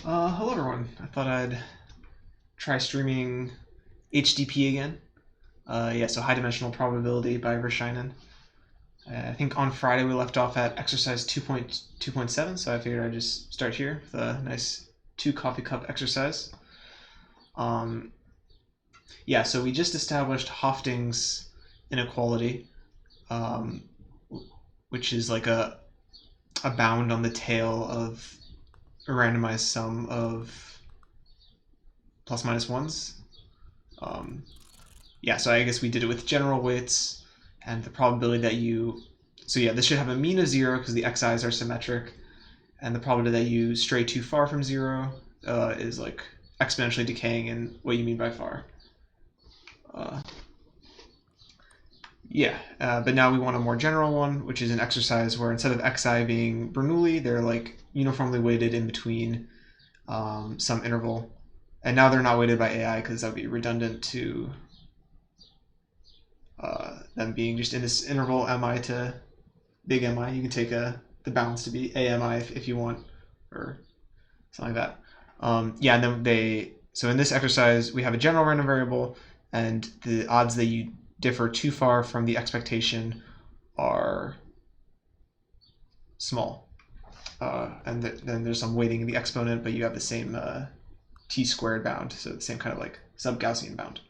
Hello everyone. I thought I'd try streaming HDP again. So high dimensional probability by Vershinen. I think on Friday we left off at exercise 2.2.7, so I figured I'd just start here with a nice 2 coffee cup exercise. So we just established Hofting's inequality, which is like a bound on the tail of a randomized sum of plus minus ones. So I guess we did it with general weights and the probability that this should have a mean of 0 because the xi's are symmetric, and the probability that you stray too far from 0 is like exponentially decaying in what you mean by far. But now we want a more general one, which is an exercise where instead of xi being Bernoulli, they're like uniformly weighted in between some interval. And now they're not weighted by AI because that would be redundant to them being just in this interval mi to big Mi. You can take the bounds to be AMI if you want, or something like that. So in this exercise, we have a general random variable, and the odds that you differ too far from the expectation are small. And then there's some weighting in the exponent, but you have the same t squared bound, so the same kind of like sub-Gaussian bound.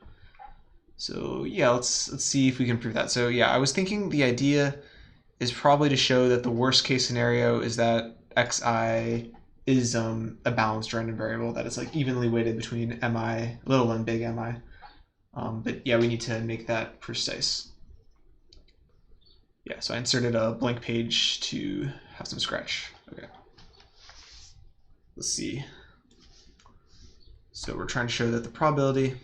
So let's see if we can prove that. So I was thinking the idea is probably to show that the worst case scenario is that xi is a balanced random variable, that it's like evenly weighted between mi, little and big Mi. We need to make that precise. So I inserted a blank page to have some scratch. Okay. Let's see. So we're trying to show that the probability,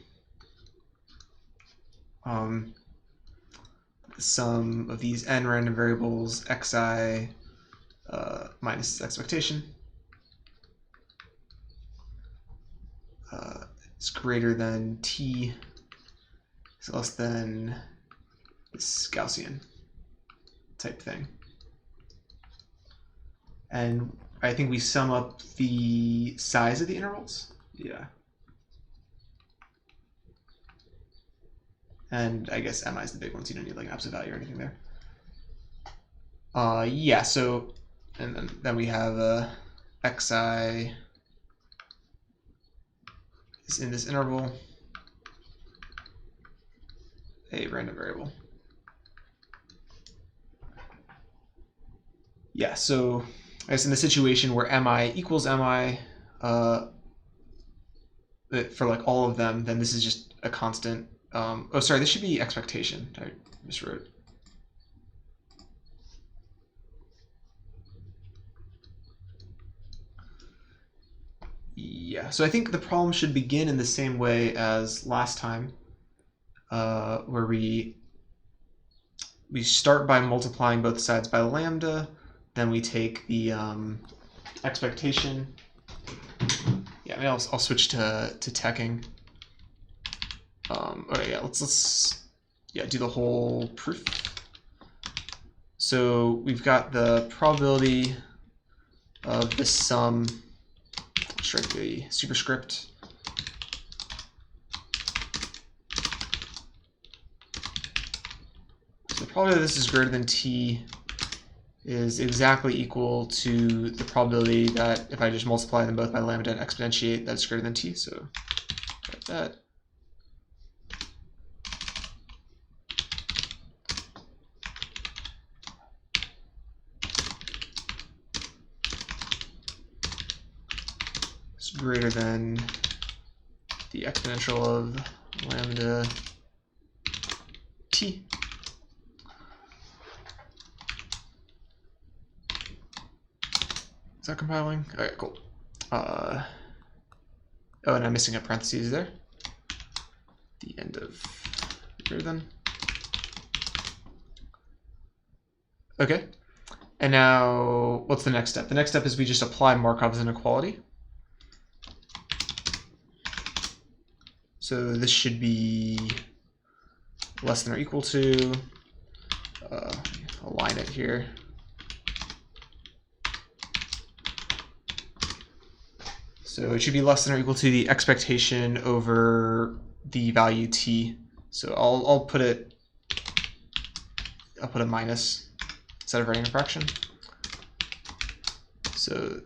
the sum of these n random variables, xi minus expectation, is greater than t is less than this Gaussian type thing. And I think we sum up the size of the intervals. And I guess mi is the big one, so you don't need like an absolute value or anything there. So and then we have xi is in this interval, a random variable. So I guess in the situation where mi equals mi for like all of them, then this is just a constant. This should be expectation. I miswrote. So I think the problem should begin in the same way as last time, where we start by multiplying both sides by lambda, then we take the expectation. Maybe I'll switch to teching. Let's do the whole proof. So we've got the probability of the sum. Let's write the superscript. So the probability that this is greater than t is exactly equal to the probability that if I just multiply them both by lambda and exponentiate, that's greater than t. So write that. It's greater than the exponential of lambda t. Is that compiling? All right, cool. And I'm missing a parentheses there. The end of greater than. Okay. And now, what's the next step? The next step is we just apply Markov's inequality. So this should be less than or equal to, align it here. So it should be less than or equal to the expectation over the value t. So I'll put a minus instead of writing a fraction. So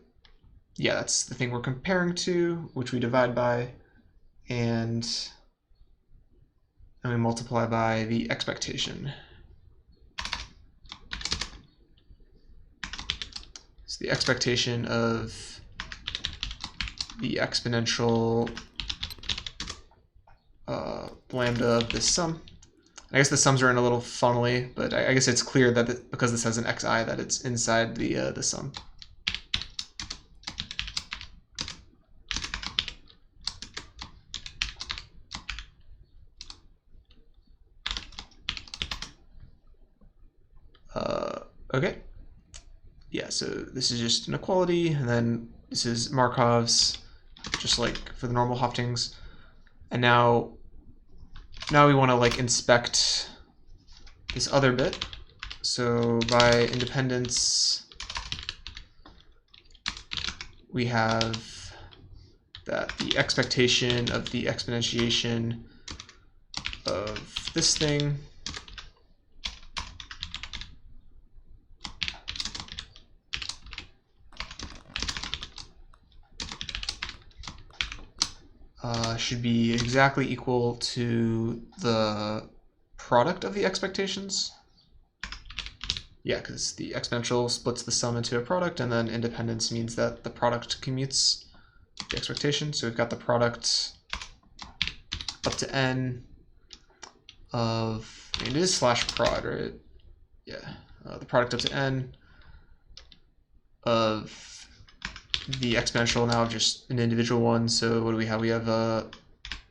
yeah, that's the thing we're comparing to, which we divide by, and we multiply by the expectation. So the expectation of the exponential lambda of this sum. I guess the sums are in a little funnily, but I guess it's clear that because this has an xi, that it's inside the sum. Okay. Yeah, so this is just inequality, and then this is Markov's, just like for the normal Hoftings. And now we want to like inspect this other bit. So by independence, we have that the expectation of the exponentiation of this thing should be exactly equal to the product of the expectations. Yeah, because the exponential splits the sum into a product, and then independence means that the product commutes the expectation. So we've got the product up to n of, it is slash prod, right? Yeah, the product up to n of the exponential now just an individual one. So what do we have? We have a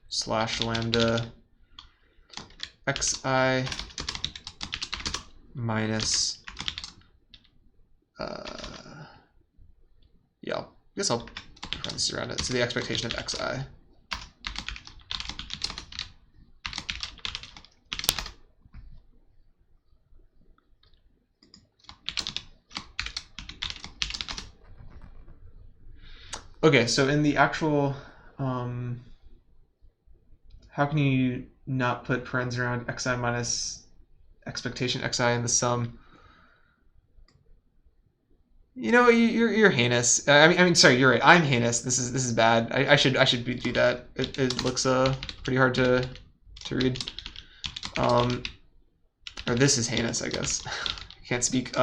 slash lambda xi minus yeah, I guess I'll parentheses around it. So the expectation of xi. Okay, so in the actual, how can you not put parens around xi minus expectation xi in the sum? You know, you're heinous. I mean, sorry, you're right. I'm heinous. This is bad. I should do that. It looks pretty hard to read. Or this is heinous, I guess. I can't speak.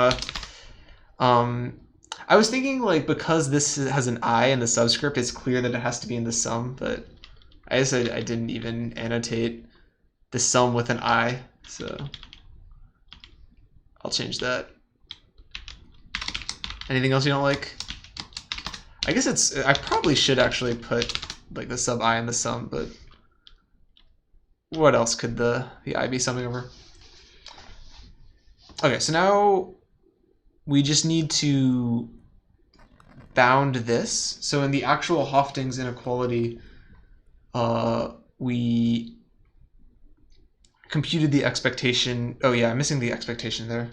I was thinking, like, because this has an I in the subscript, it's clear that it has to be in the sum, but I guess I didn't even annotate the sum with an I, so I'll change that. Anything else you don't like? I guess I probably should actually put, like, the sub I in the sum, but what else could the I be summing over? Okay, so now we just need to bound this. So in the actual Hoftings inequality, we computed the expectation. Oh yeah, I'm missing the expectation there.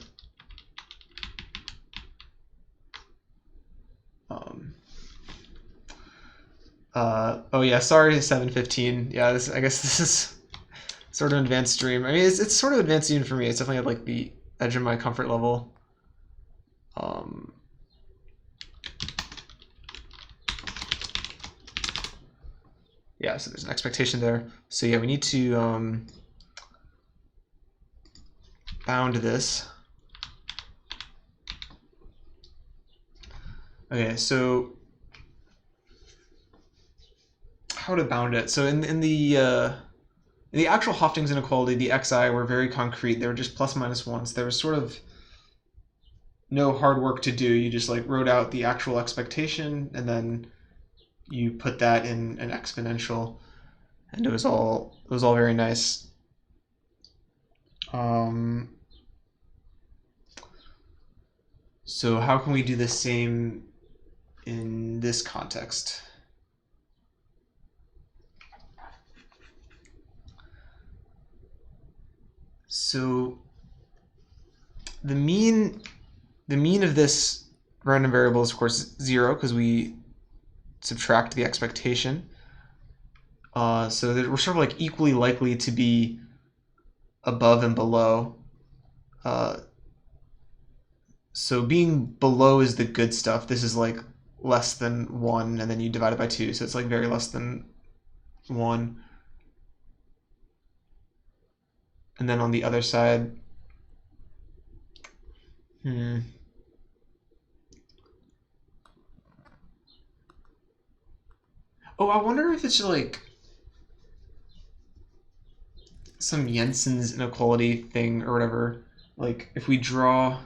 Oh yeah, sorry, 715. Yeah, I guess this is sort of an advanced stream. I mean, it's sort of advanced even for me. It's definitely at like the edge of my comfort level. Yeah, so there's an expectation there. So yeah, we need to bound this. Okay, so how to bound it? So in the actual Hoftings inequality, the xi were very concrete. They were just plus minus ones. There was sort of no hard work to do. You just like wrote out the actual expectation, and then you put that in an exponential, and it was all very nice. So how can we do the same in this context? So the mean of this random variable is of course 0, because we subtract the expectation. So that we're sort of like equally likely to be above and below. So being below is the good stuff. This is like less than 1, and then you divide it by 2, so it's like very less than 1. And then on the other side, Oh, I wonder if it's like some Jensen's inequality thing or whatever. Like if we draw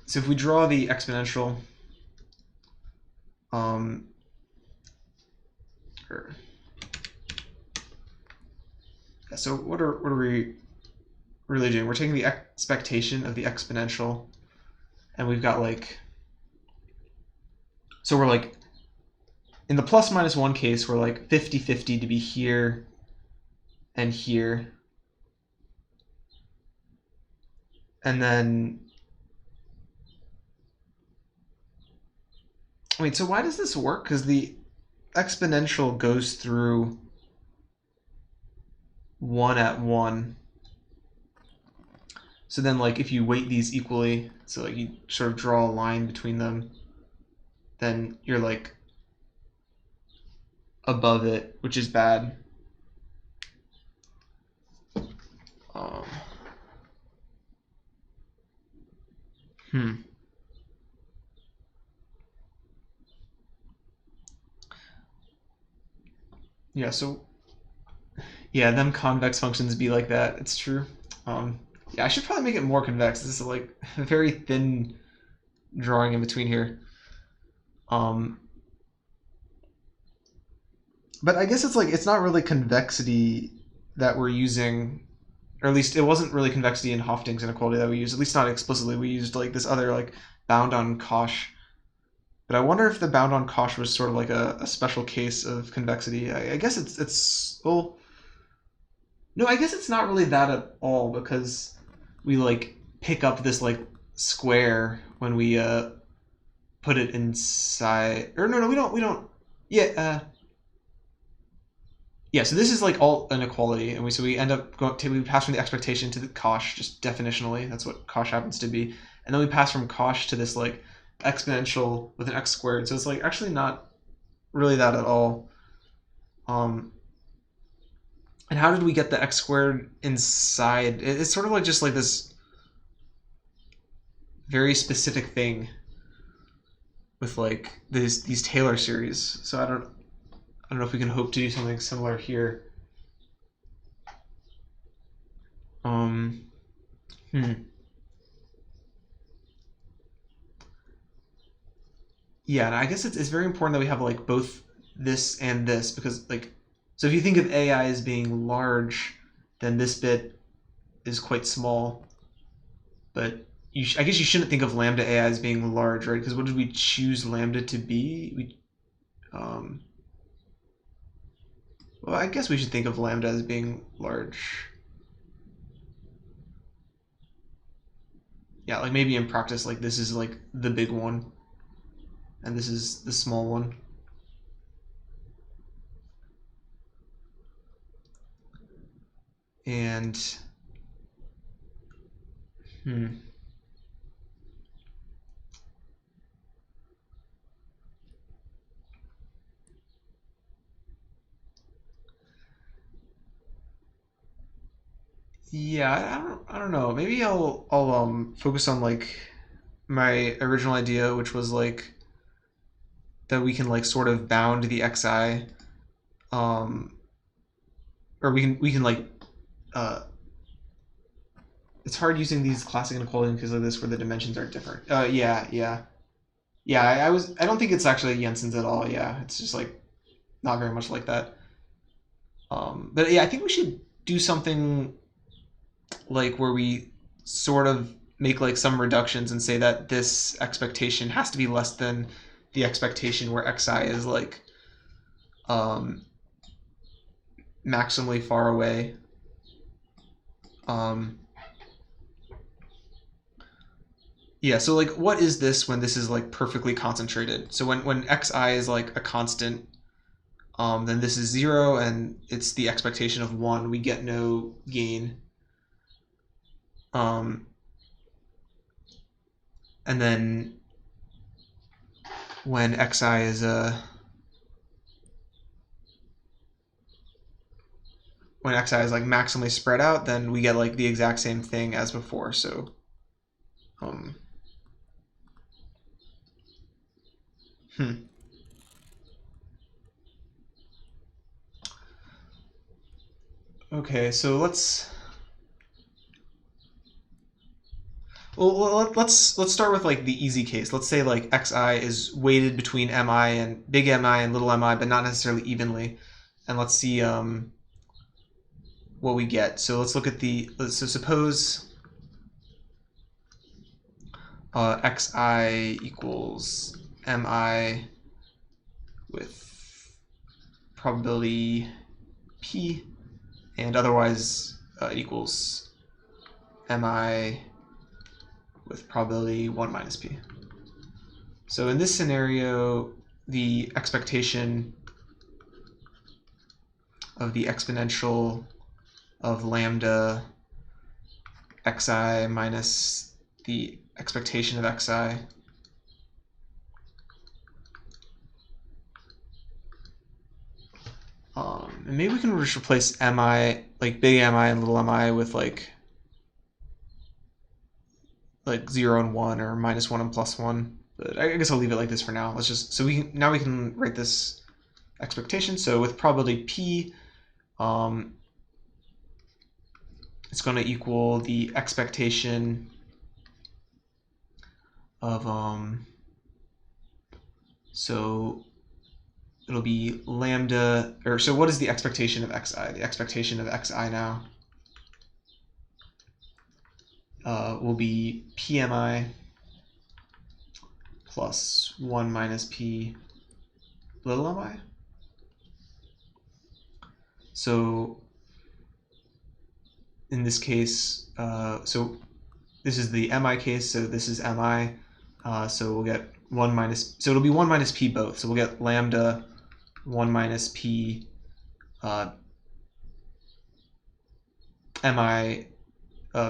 so if we draw the exponential so what are we really doing? We're taking the expectation of the exponential, and we've got like, so we're like, in the plus minus 1 case, we're like 50-50 to be here and here. And then, wait, so why does this work? Because the exponential goes through 1 at 1. So then, like, if you weight these equally, so like you sort of draw a line between them, then you're like above it, which is bad. Yeah, so yeah, them convex functions be like that. It's true. Yeah, I should probably make it more convex. This is like a very thin drawing in between here. But I guess it's like, it's not really convexity that we're using, or at least it wasn't really convexity in Hofting's inequality that we used, at least not explicitly. We used like this other like bound on Cauchy. But I wonder if the bound on Cauchy was sort of like a special case of convexity. I guess it's well, no, I guess it's not really that at all, because we like pick up this like square when we put it inside, or no, we don't. Yeah, yeah. So this is like all inequality, and we end up we pass from the expectation to the Cauchy, just definitionally. That's what Cauchy happens to be, and then we pass from Cauchy to this like exponential with an x squared. So it's like actually not really that at all. And how did we get the x squared inside? It's sort of like just like this very specific thing with like these Taylor series. So I don't know if we can hope to do something similar here. Yeah, and I guess it's very important that we have like both this and this, because like, so if you think of AI as being large, then this bit is quite small. But I guess you shouldn't think of lambda AI as being large, right? Because what did we choose lambda to be? Well, I guess we should think of lambda as being large. Yeah, like maybe in practice, like this is like the big one, and this is the small one. And yeah, I don't know. Maybe I'll focus on like my original idea, which was like that we can like sort of bound the xi, or we can like it's hard using these classic inequalities because of this, where the dimensions are different. Yeah. I don't think it's actually Jensen's at all. Yeah, it's just like not very much like that. But yeah, I think we should do something like where we sort of make like some reductions and say that this expectation has to be less than the expectation where xi is like maximally far away. Yeah, so like what is this when this is like perfectly concentrated? So when xi is like a constant, then this is 0 and it's the expectation of 1. We get no gain. And then when xi is like maximally spread out, then we get like the exact same thing as before. So Okay, so let's start with like the easy case. Let's say like xi is weighted between mi and big mi and little mi, but not necessarily evenly. And let's see what we get. So let's look at so suppose xi equals mi with probability p, and otherwise equals mi with probability 1 minus p. So in this scenario, the expectation of the exponential of lambda xi minus the expectation of xi and maybe we can just replace mi, like big mi and little mi, with like 0 and 1 or -1 and +1. But I guess I'll leave it like this for now. Let's just now we can write this expectation. So with probability p, it's going to equal the expectation of so it'll be lambda, or so what is the expectation of xi? The expectation of xi now will be pmi plus 1 minus p little mi. So in this case, so this is the mi case, so this is mi, so we'll get 1 minus, so it'll be 1 minus p both, so we'll get lambda 1 minus p mi,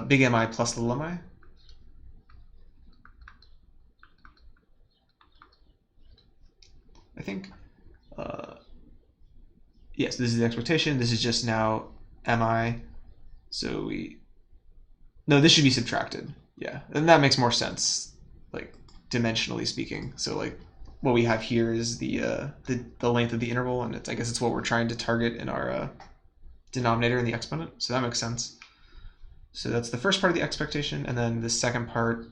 big mi plus little mi. I think. Yes, this is the expectation. This is just now mi. So no, this should be subtracted. Yeah, and that makes more sense, like dimensionally speaking. So like what we have here is the length of the interval, and I guess it's what we're trying to target in our denominator in the exponent. So that makes sense. So that's the first part of the expectation, and then the second part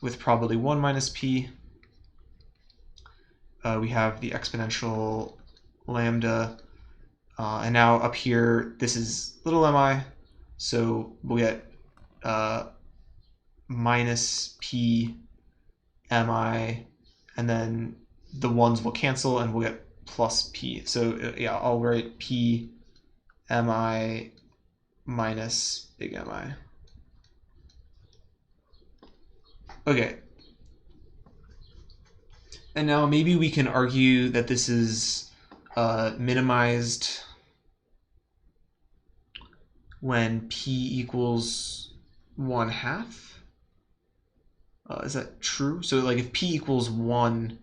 with probability 1 minus p, we have the exponential lambda, and now up here this is little mi, so we'll get minus p mi, and then the ones will cancel and we'll get plus p. So yeah, I'll write p mi minus big mi. Okay. And now maybe we can argue that this is minimized when p equals 1/2. Is that true? So like if p equals 1,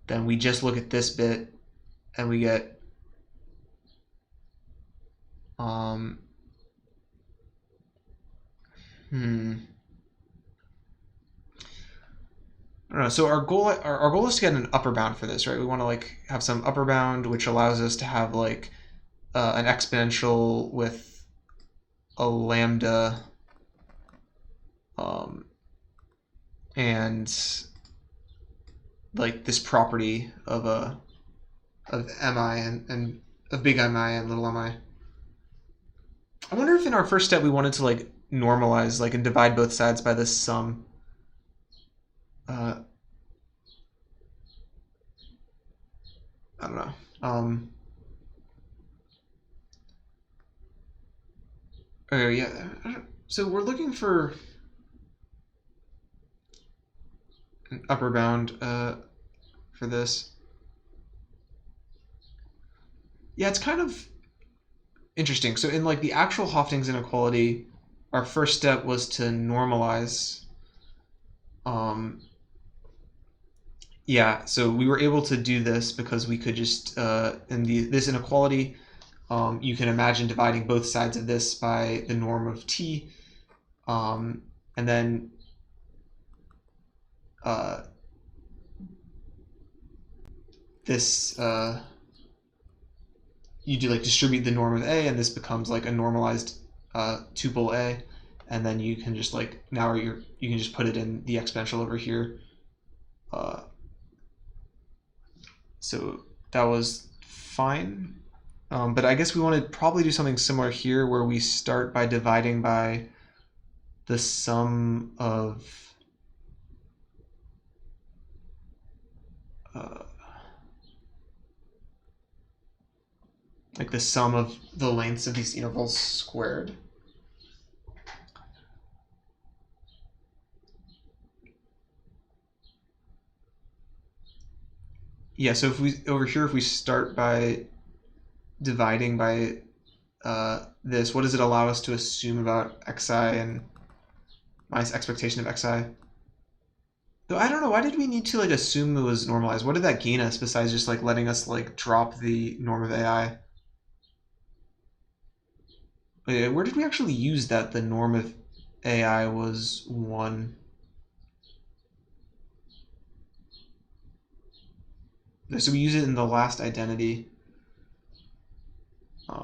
then we just look at this bit and we get I don't know. So our goal is to get an upper bound for this, right? We want to like have some upper bound which allows us to have like an exponential with a lambda, and like this property of mi and of big mi and little mi. I wonder if in our first step we wanted to like normalize, like, and divide both sides by this sum. I don't know. Oh yeah. So we're looking for. an upper bound for this. Yeah, it's kind of interesting. So in like the actual Hofting's inequality, our first step was to normalize. Yeah, so we were able to do this because we could just in this inequality, you can imagine dividing both sides of this by the norm of t, and then this you do like distribute the norm of a, and this becomes like a normalized tuple a, and then you can just like now you can just put it in the exponential over here. So that was fine. But I guess we want to probably do something similar here where we start by dividing by the sum of like the sum of the lengths of these intervals squared. Yeah, so if we over here, if we start by dividing by this, what does it allow us to assume about xi and minus expectation of xi? Though I don't know, why did we need to like assume it was normalized? What did that gain us besides just like letting us like drop the norm of ai? Where did we actually use that the norm of ai was 1? So we use it in the last identity. I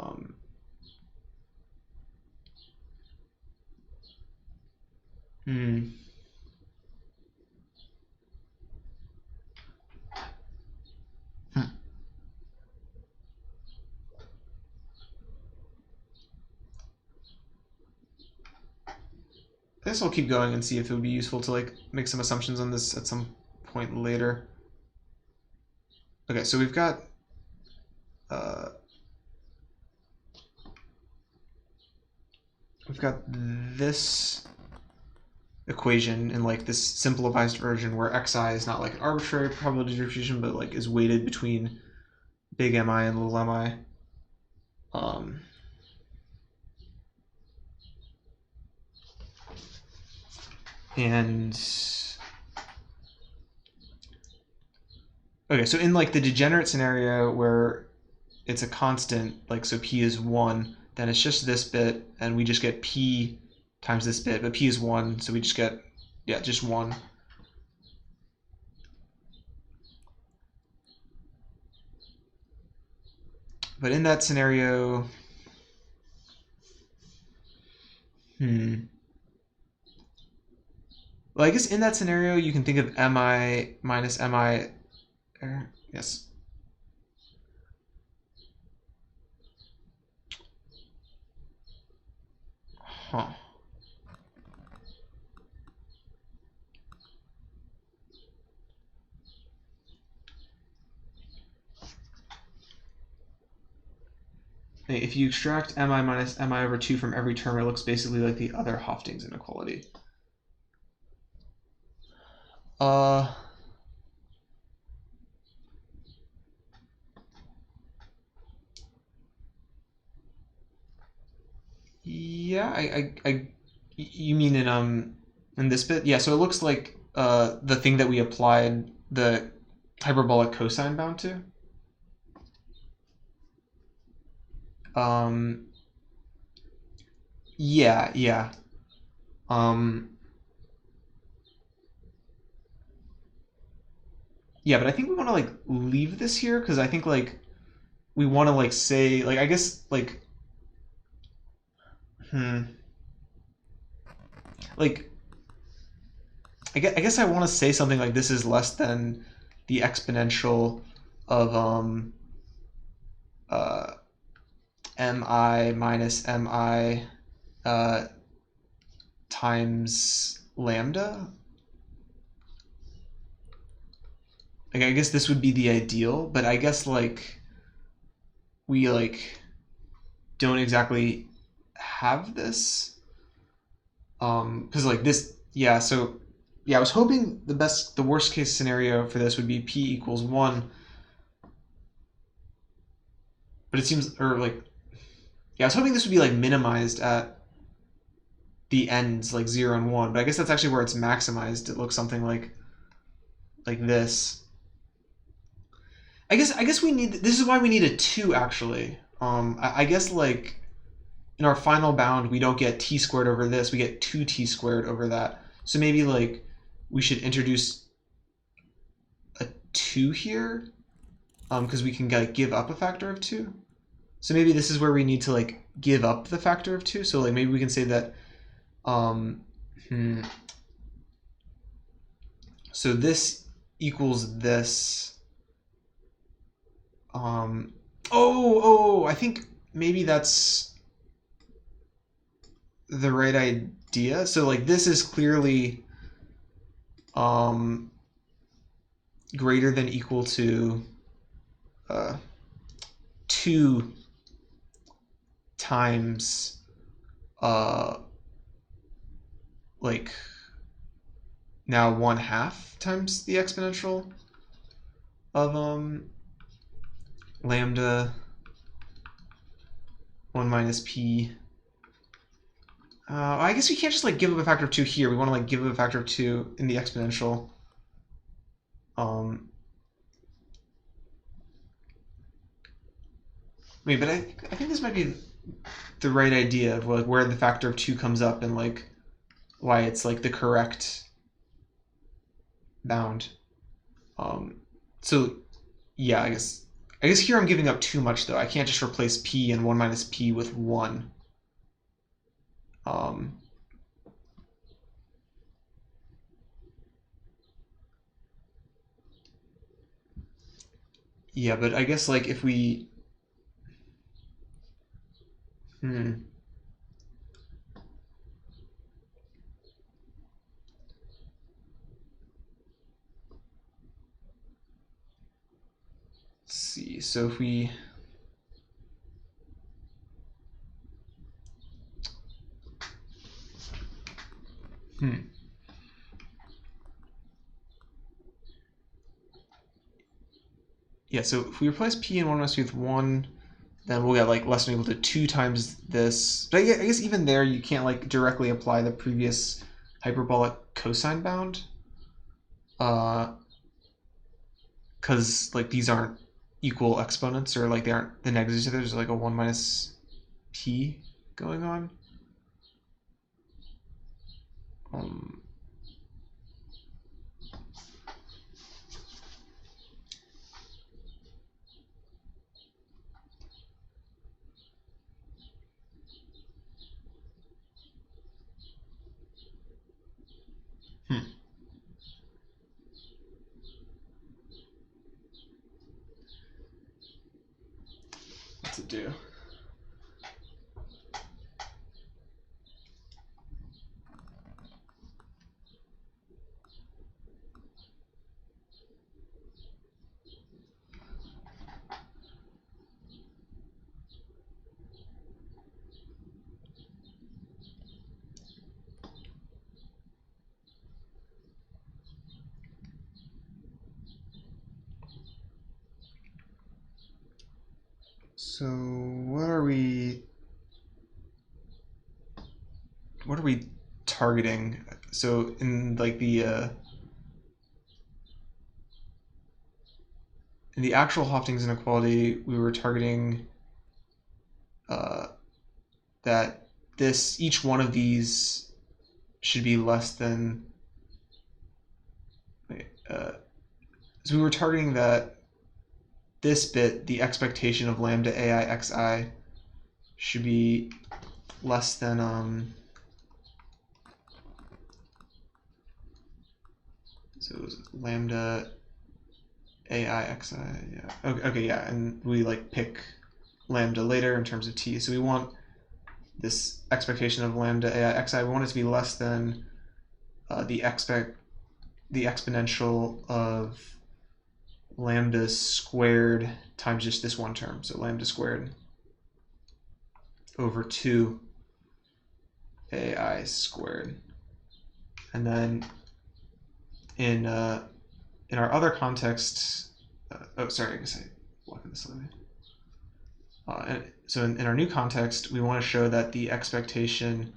guess I'll keep going and see if it would be useful to like make some assumptions on this at some point later. Okay, so we've got this equation in like this simplified version where xi is not like an arbitrary probability distribution, but like is weighted between big mi and little mi. And okay, so in like the degenerate scenario where it's a constant, like so p is 1, then it's just this bit, and we just get p times this bit, but p is 1, so we just get, yeah, just 1. But in that scenario, well, I guess in that scenario, you can think of mi minus mi, yes. Huh. If you extract mi minus mi over 2 from every term, it looks basically like the other Hofting's inequality. Yeah, you mean in this bit? Yeah, so it looks like the thing that we applied the hyperbolic cosine bound to. Yeah. Yeah, but I think we want to like leave this here because I think like we want to like say like I guess like like I guess I want to say something like this is less than the exponential of mi minus mi times lambda. Like I guess this would be the ideal, but I guess like we like don't exactly have this because like this, yeah, so yeah, I was hoping the worst case scenario for this would be p equals 1. But it seems, or like, yeah, I was hoping this would be like minimized at the ends, like 0 and 1. But I guess that's actually where it's maximized. It looks something like this. I guess we need, this is why we need a 2 actually. I guess like in our final bound we don't get t squared over this, we get 2t squared over that. So maybe like we should introduce a 2 here, because we can like give up a factor of 2. So maybe this is where we need to like give up the factor of 2. So like maybe we can say that so this equals this. I think maybe that's the right idea. So like this is clearly greater than equal to 2 times like now 1/2 times the exponential of lambda 1 minus p. I guess we can't just like give up a factor of 2 here. We want to like give up a factor of 2 in the exponential. Wait, but I think this might be the right idea of like where the factor of 2 comes up and like why it's like the correct bound. So yeah, I guess here I'm giving up too much though. I can't just replace p and 1 minus p with 1. Yeah, but I guess like if we let's see. So if we yeah, so if we replace p and 1 minus p with 1, then we'll get like less than or equal to 2 times this. But I guess even there you can't like directly apply the previous hyperbolic cosine bound, because like these aren't equal exponents, or like they aren't the negatives. There's like a 1 minus p going on. What to do? So what are we targeting? So in like the in the actual Hofting's inequality, we were targeting that each one of these should be less than. So we were targeting that this bit, the expectation of lambda ai xi, should be less than so it was lambda ai xi. Yeah. Okay. Yeah, and we like pick lambda later in terms of t. So we want this expectation of lambda ai xi. We want it to be less than the exponential of lambda squared times just this one term. So lambda squared over 2 ai squared. And then in our other context, oh sorry, I guess I walked this way. So in our new context, we want to show that the expectation,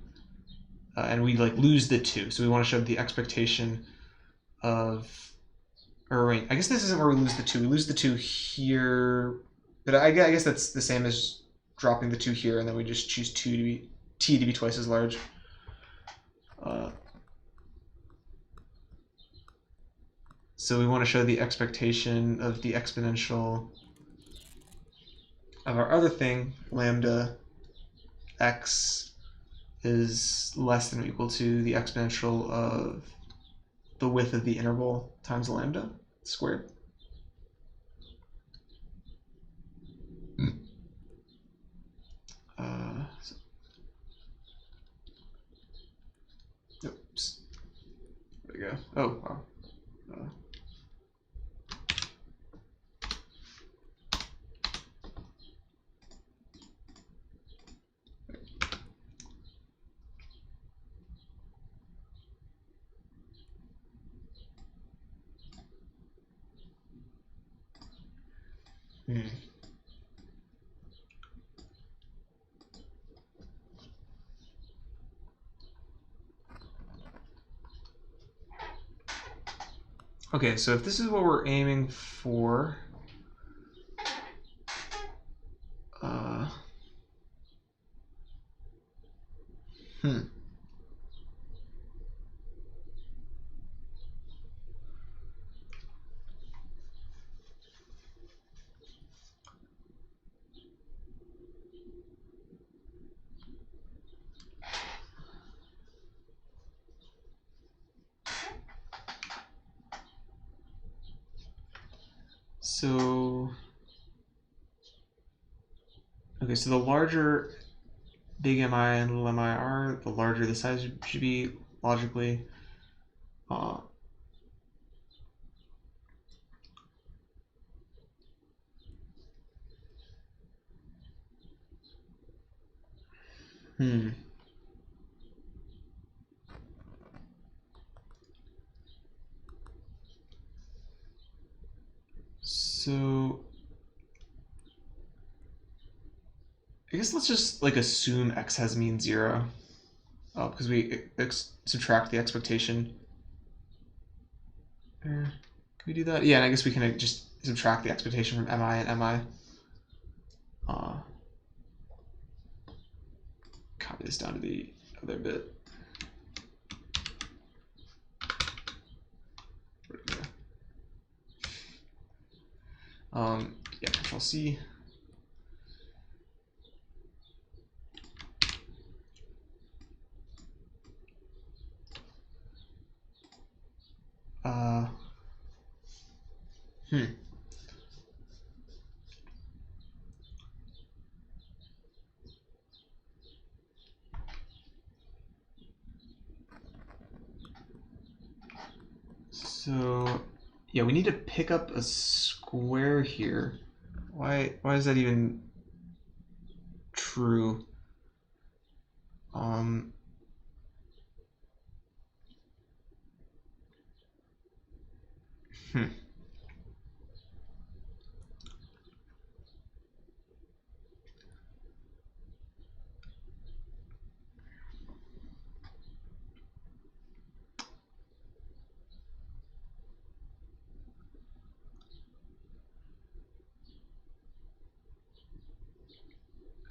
and we like lose the 2. So we want to show the expectation of, or wait, I guess this isn't where we lose the 2. We lose the 2 here, but I guess that's the same as dropping the 2 here, and then we just choose t to be twice as large. So we want to show the expectation of the exponential of our other thing, lambda x, is less than or equal to the exponential of the width of the interval times lambda squared. Oops. There we go. Oh, wow. Okay, so if this is what we're aiming for, So, okay, so the larger big MI and little MI are, the larger the size should be logically. So I guess let's just like assume x has mean 0, because we subtract the expectation. Can we do that? Yeah, and I guess we can just subtract the expectation from mi and mi. Copy this down to the other bit. Yeah, Control C. So yeah, we need to pick up a square here. Why is that even true?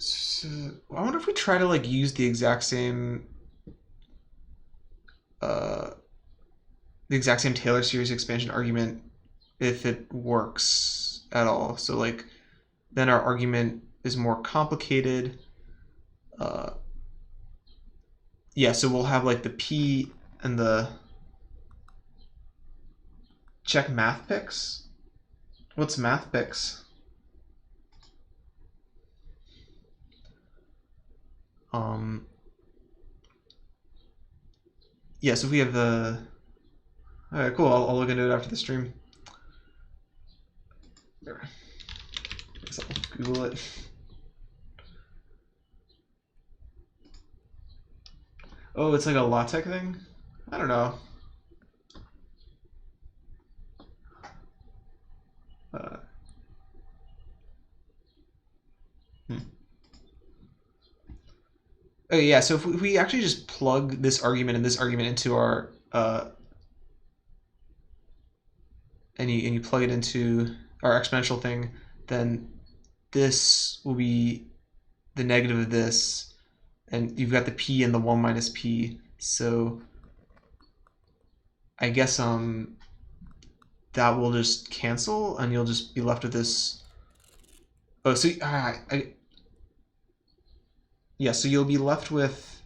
So I wonder if we try to like use the exact same Taylor series expansion argument, if it works at all. So like then our argument is more complicated. Yeah, so we'll have like the P and the check math picks. What's math picks? Yeah, so we have the. All right, cool. I'll look into it after the stream. There. I guess I'll Google it. Oh, it's like a LaTeX thing? I don't know. Oh yeah, so if we actually just plug this argument and this argument into our and you plug it into our exponential thing, then this will be the negative of this, and you've got the p and the 1 minus p. So I guess that will just cancel, and you'll just be left with this. Oh, so yeah, so you'll be left with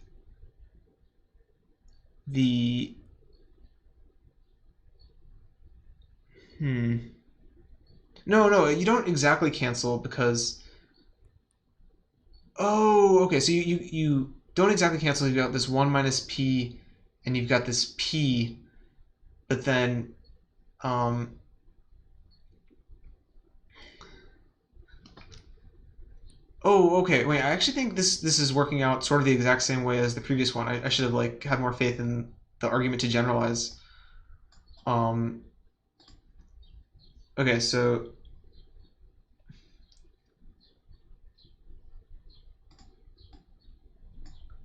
the no, you don't exactly cancel because okay, so you don't exactly cancel. You've got this 1 minus p, and you've got this p, but then oh, okay. Wait, I actually think this is working out sort of the exact same way as the previous one. I should have like had more faith in the argument to generalize. Okay, so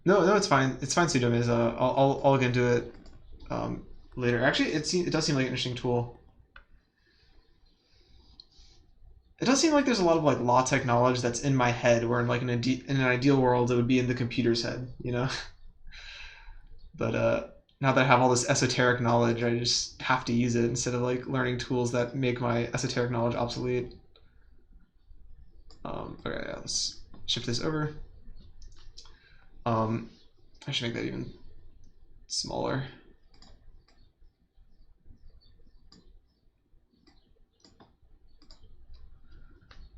no, it's fine. It's fine, pseudomaze. I'll get into it later. Actually, it does seem like an interesting tool. It does seem like there's a lot of like law tech knowledge that's in my head, where in like in an ideal world it would be in the computer's head, you know. But now that I have all this esoteric knowledge, I just have to use it instead of like learning tools that make my esoteric knowledge obsolete. Okay, yeah, let's shift this over. I should make that even smaller.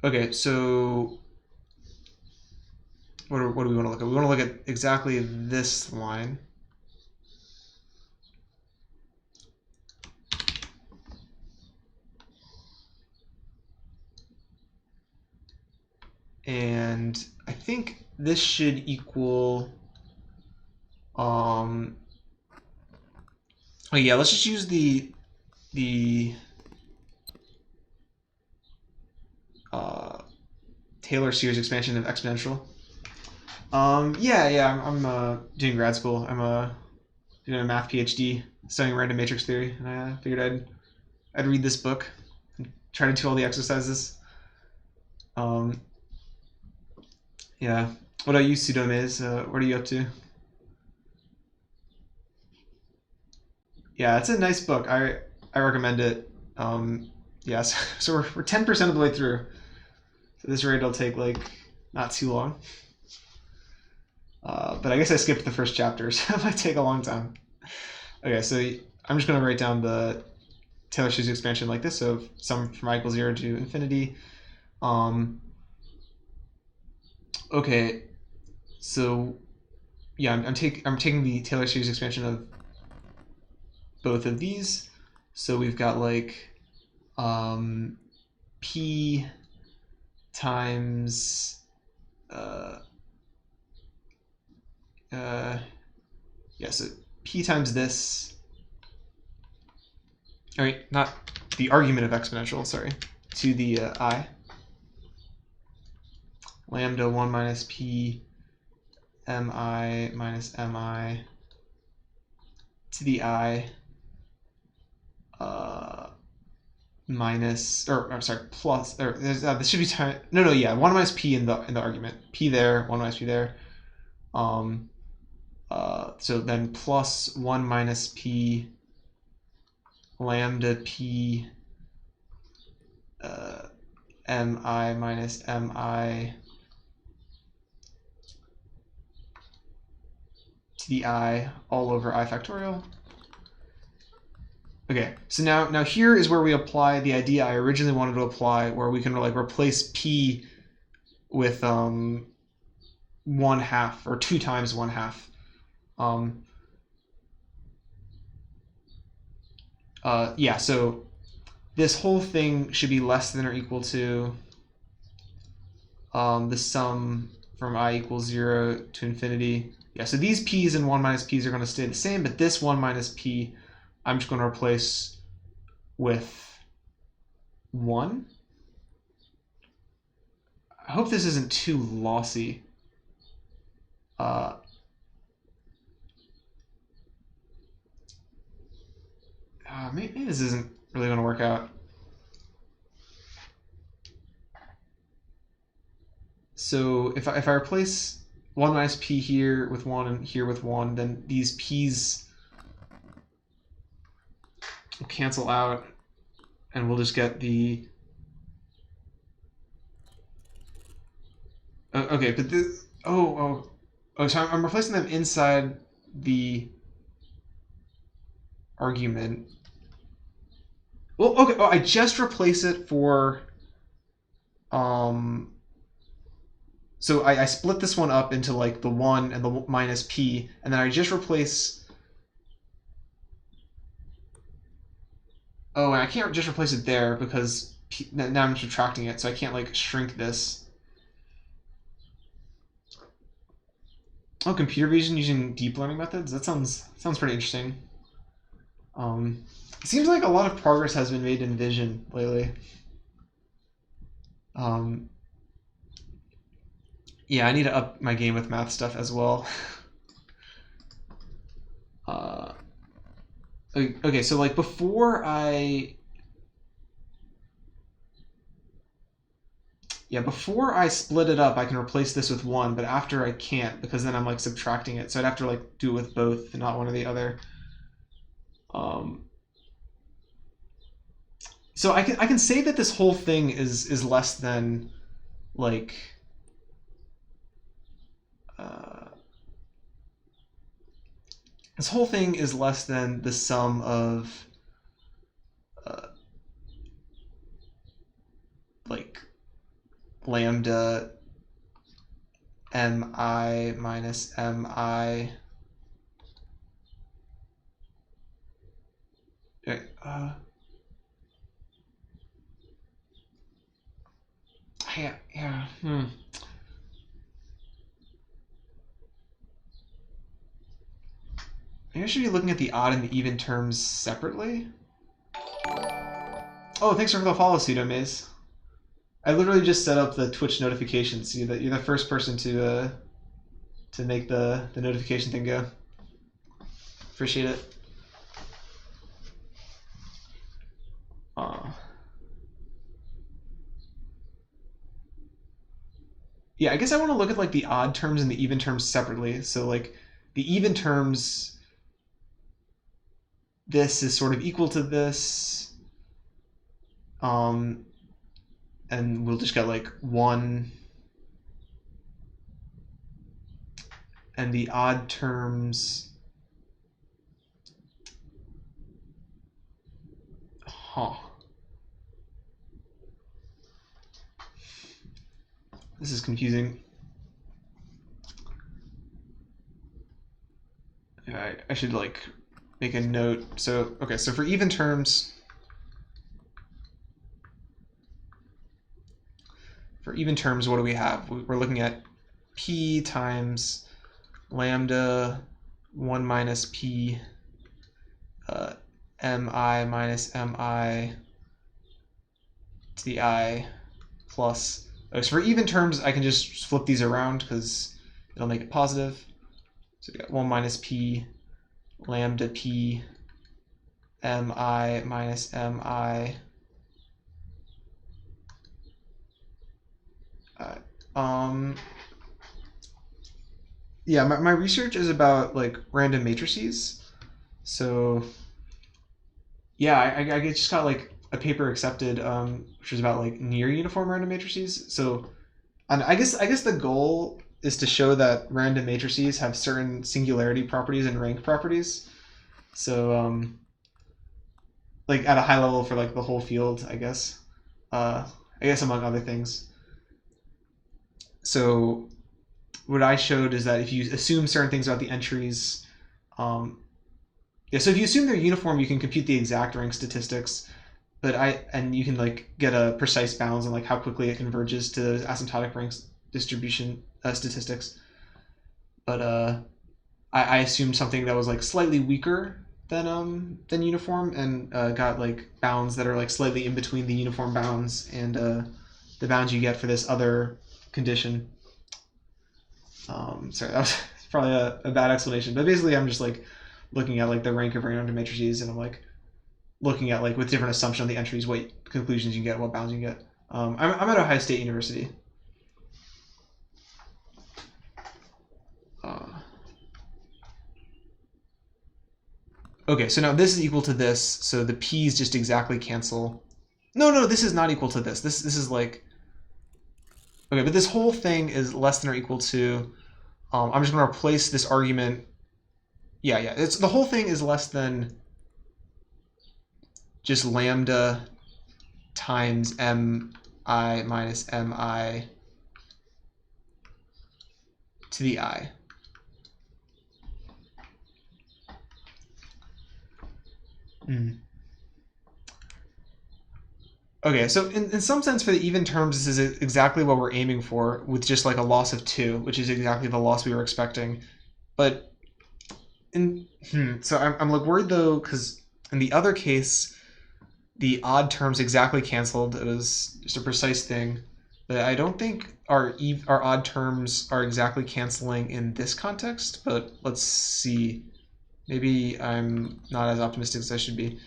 Okay, so what do we want to look at? We want to look at exactly this line. And I think this should equal oh yeah, let's just use the Taylor series expansion of exponential. Yeah, I'm doing grad school. I'm doing a math PhD studying random matrix theory, and I figured I'd read this book and try to do all the exercises. Yeah. What about you, pseudomaze? What are you up to? Yeah, it's a nice book. I recommend it. Yes, so we're 10% of the way through. So this rate will take like not too long. But I guess I skipped the first chapter, so it might take a long time. Okay, so I'm just going to write down the Taylor series expansion like this. So sum from I equals 0 to infinity. Okay, so yeah, I'm taking the Taylor series expansion of both of these. So we've got like p times yeah, so p times this. All right, not the argument of exponential, sorry, to the I. Lambda 1 minus p mi minus mi to the I minus, or I'm sorry, plus, or this should be time, no, yeah, 1 minus p in the argument. P there, 1 minus p there. So then plus 1 minus p lambda p mi minus mi to the I all over I factorial. Okay, so now here is where we apply the idea I originally wanted to apply, where we can like replace p with 1/2 or 2 times 1/2. Yeah, so this whole thing should be less than or equal to the sum from I equals 0 to infinity. Yeah, so these p's and 1 minus p's are going to stay the same, but this 1 minus p I'm just going to replace with 1. I hope this isn't too lossy. maybe this isn't really going to work out. So if I replace 1 minus p here with 1 and here with 1, then these p's will cancel out, and we'll just get the... okay, but the... oh, so I'm replacing them inside the argument. Well, okay, I just replace it for... so I split this one up into like the 1 and the minus p, and then I just replace... oh, and I can't just replace it there because now I'm subtracting it, so I can't like shrink this. Oh, computer vision using deep learning methods? That sounds pretty interesting. It seems like a lot of progress has been made in vision lately. Yeah, I need to up my game with math stuff as well. Okay, so like before I split it up, I can replace this with 1, but after I can't, because then I'm like subtracting it. So I'd have to like do it with both, not one or the other. So I can say that this whole thing is less than like this whole thing is less than the sum of like lambda mi minus mi. Okay, yeah. Maybe I should be looking at the odd and the even terms separately. Oh, thanks for the follow, Pseudomaze. I literally just set up the Twitch notifications so that you're the first person to make the notification thing go. Appreciate it. Yeah, I guess I want to look at like the odd terms and the even terms separately. So like the even terms, this is sort of equal to this, and we'll just get like 1, and the odd terms, this is confusing. I should like make a note. So okay, so for even terms, what do we have? We're looking at p times lambda 1 minus p mi minus mi to the I plus... so for even terms, I can just flip these around because it'll make it positive. So we got 1 minus p lambda p mi minus mi. Yeah, my research is about like random matrices. So yeah, I just got like a paper accepted, which was about like near uniform random matrices. So, and I guess the goal is to show that random matrices have certain singularity properties and rank properties. So, like at a high level for like the whole field, I guess. I guess among other things. So, what I showed is that if you assume certain things about the entries, so if you assume they're uniform, you can compute the exact rank statistics, and you can like get a precise bounds on like how quickly it converges to those asymptotic rank distribution statistics. But I assumed something that was like slightly weaker than uniform, and got like bounds that are like slightly in between the uniform bounds and the bounds you get for this other condition. Sorry, that was probably a bad explanation, but basically I'm just like looking at like the rank of random matrices, and I'm like, looking at like with different assumption on the entries, what conclusions you can get, what bounds you can get. I'm at Ohio State University. Okay, so now this is equal to this, so the p's just exactly cancel. No, this is not equal to this. This is like, okay, but this whole thing is less than or equal to, I'm just going to replace this argument. Yeah, it's the whole thing is less than just lambda times mi minus mi to the I. Okay, so in some sense for the even terms, this is exactly what we're aiming for with just like a loss of 2, which is exactly the loss we were expecting. But so I'm like worried though, because in the other case, the odd terms exactly canceled. It was just a precise thing. But I don't think our odd terms are exactly canceling in this context, but let's see. Maybe I'm not as optimistic as I should be.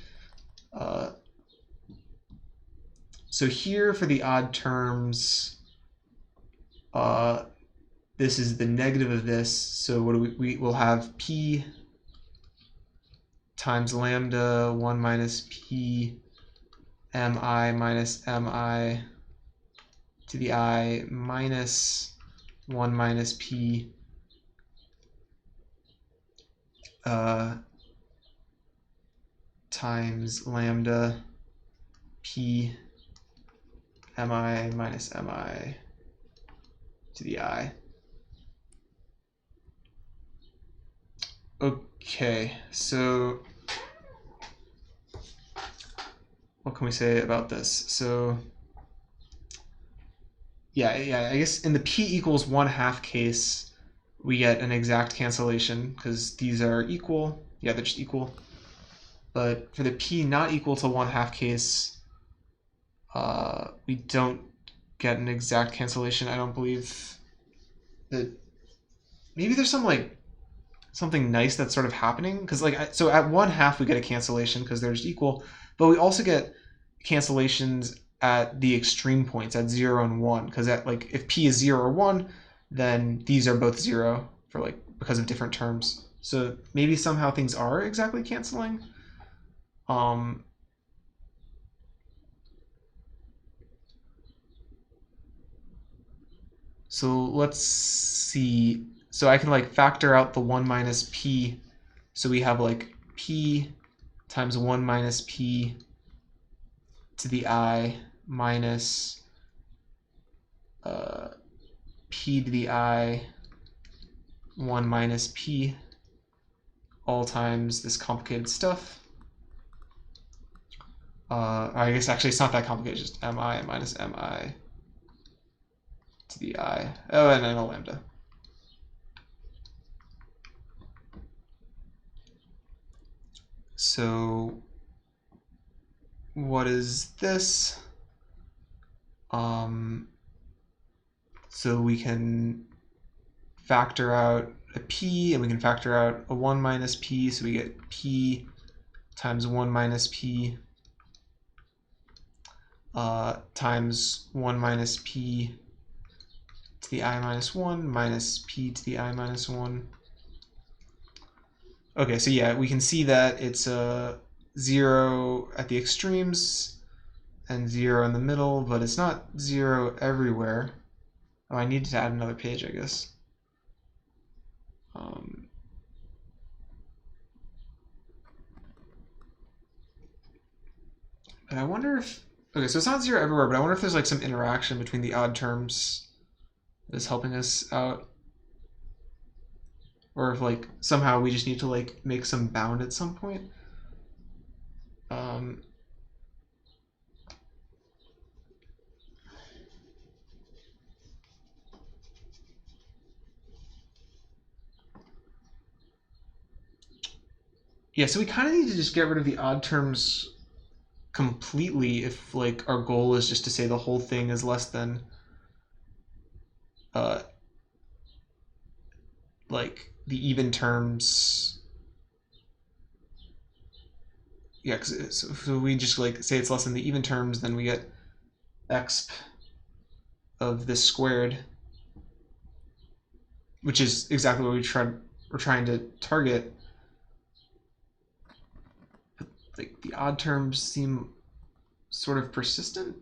So here for the odd terms, this is the negative of this. So what do we will have p times lambda 1 minus p mi minus mi to the I minus 1 minus p times lambda p mi minus mi to the I. Okay, so what can we say about this? So yeah, I guess in the p equals 1/2 case, we get an exact cancellation because these are equal. Yeah, they're just equal. But for the p not equal to 1/2 case, we don't get an exact cancellation. I don't believe that. Maybe there's some like something nice that's sort of happening, because like so at 1/2 we get a cancellation because they're just equal, but we also get cancellations at the extreme points at 0 and 1, because at like if p is 0 or 1, then these are both 0 for like because of different terms. So maybe somehow things are exactly canceling. So let's see. So I can like factor out the 1 minus p. So we have like p times 1 minus p to the I minus p to the I 1 minus p all times this complicated stuff. I guess actually it's not that complicated, just mi minus mi to the I. Oh, and then a lambda. So what is this? So we can factor out a p, and we can factor out a 1 minus p, so we get p times 1 minus p times 1 minus p to the I minus 1 minus p to the I minus 1. Okay, so yeah, we can see that it's a 0 at the extremes and 0 in the middle, but it's not 0 everywhere. Oh, I needed to add another page, I guess. But I wonder if, okay, so it's not 0 everywhere, but I wonder if there's like some interaction between the odd terms that is helping us out. Or if like somehow we just need to like make some bound at some point. Yeah, so we kind of need to just get rid of the odd terms completely if like our goal is just to say the whole thing is less than like the even terms yeah, so we just like say it's less than the even terms, then we get exp of this squared, which is exactly what we're trying to target. But like the odd terms seem sort of persistent.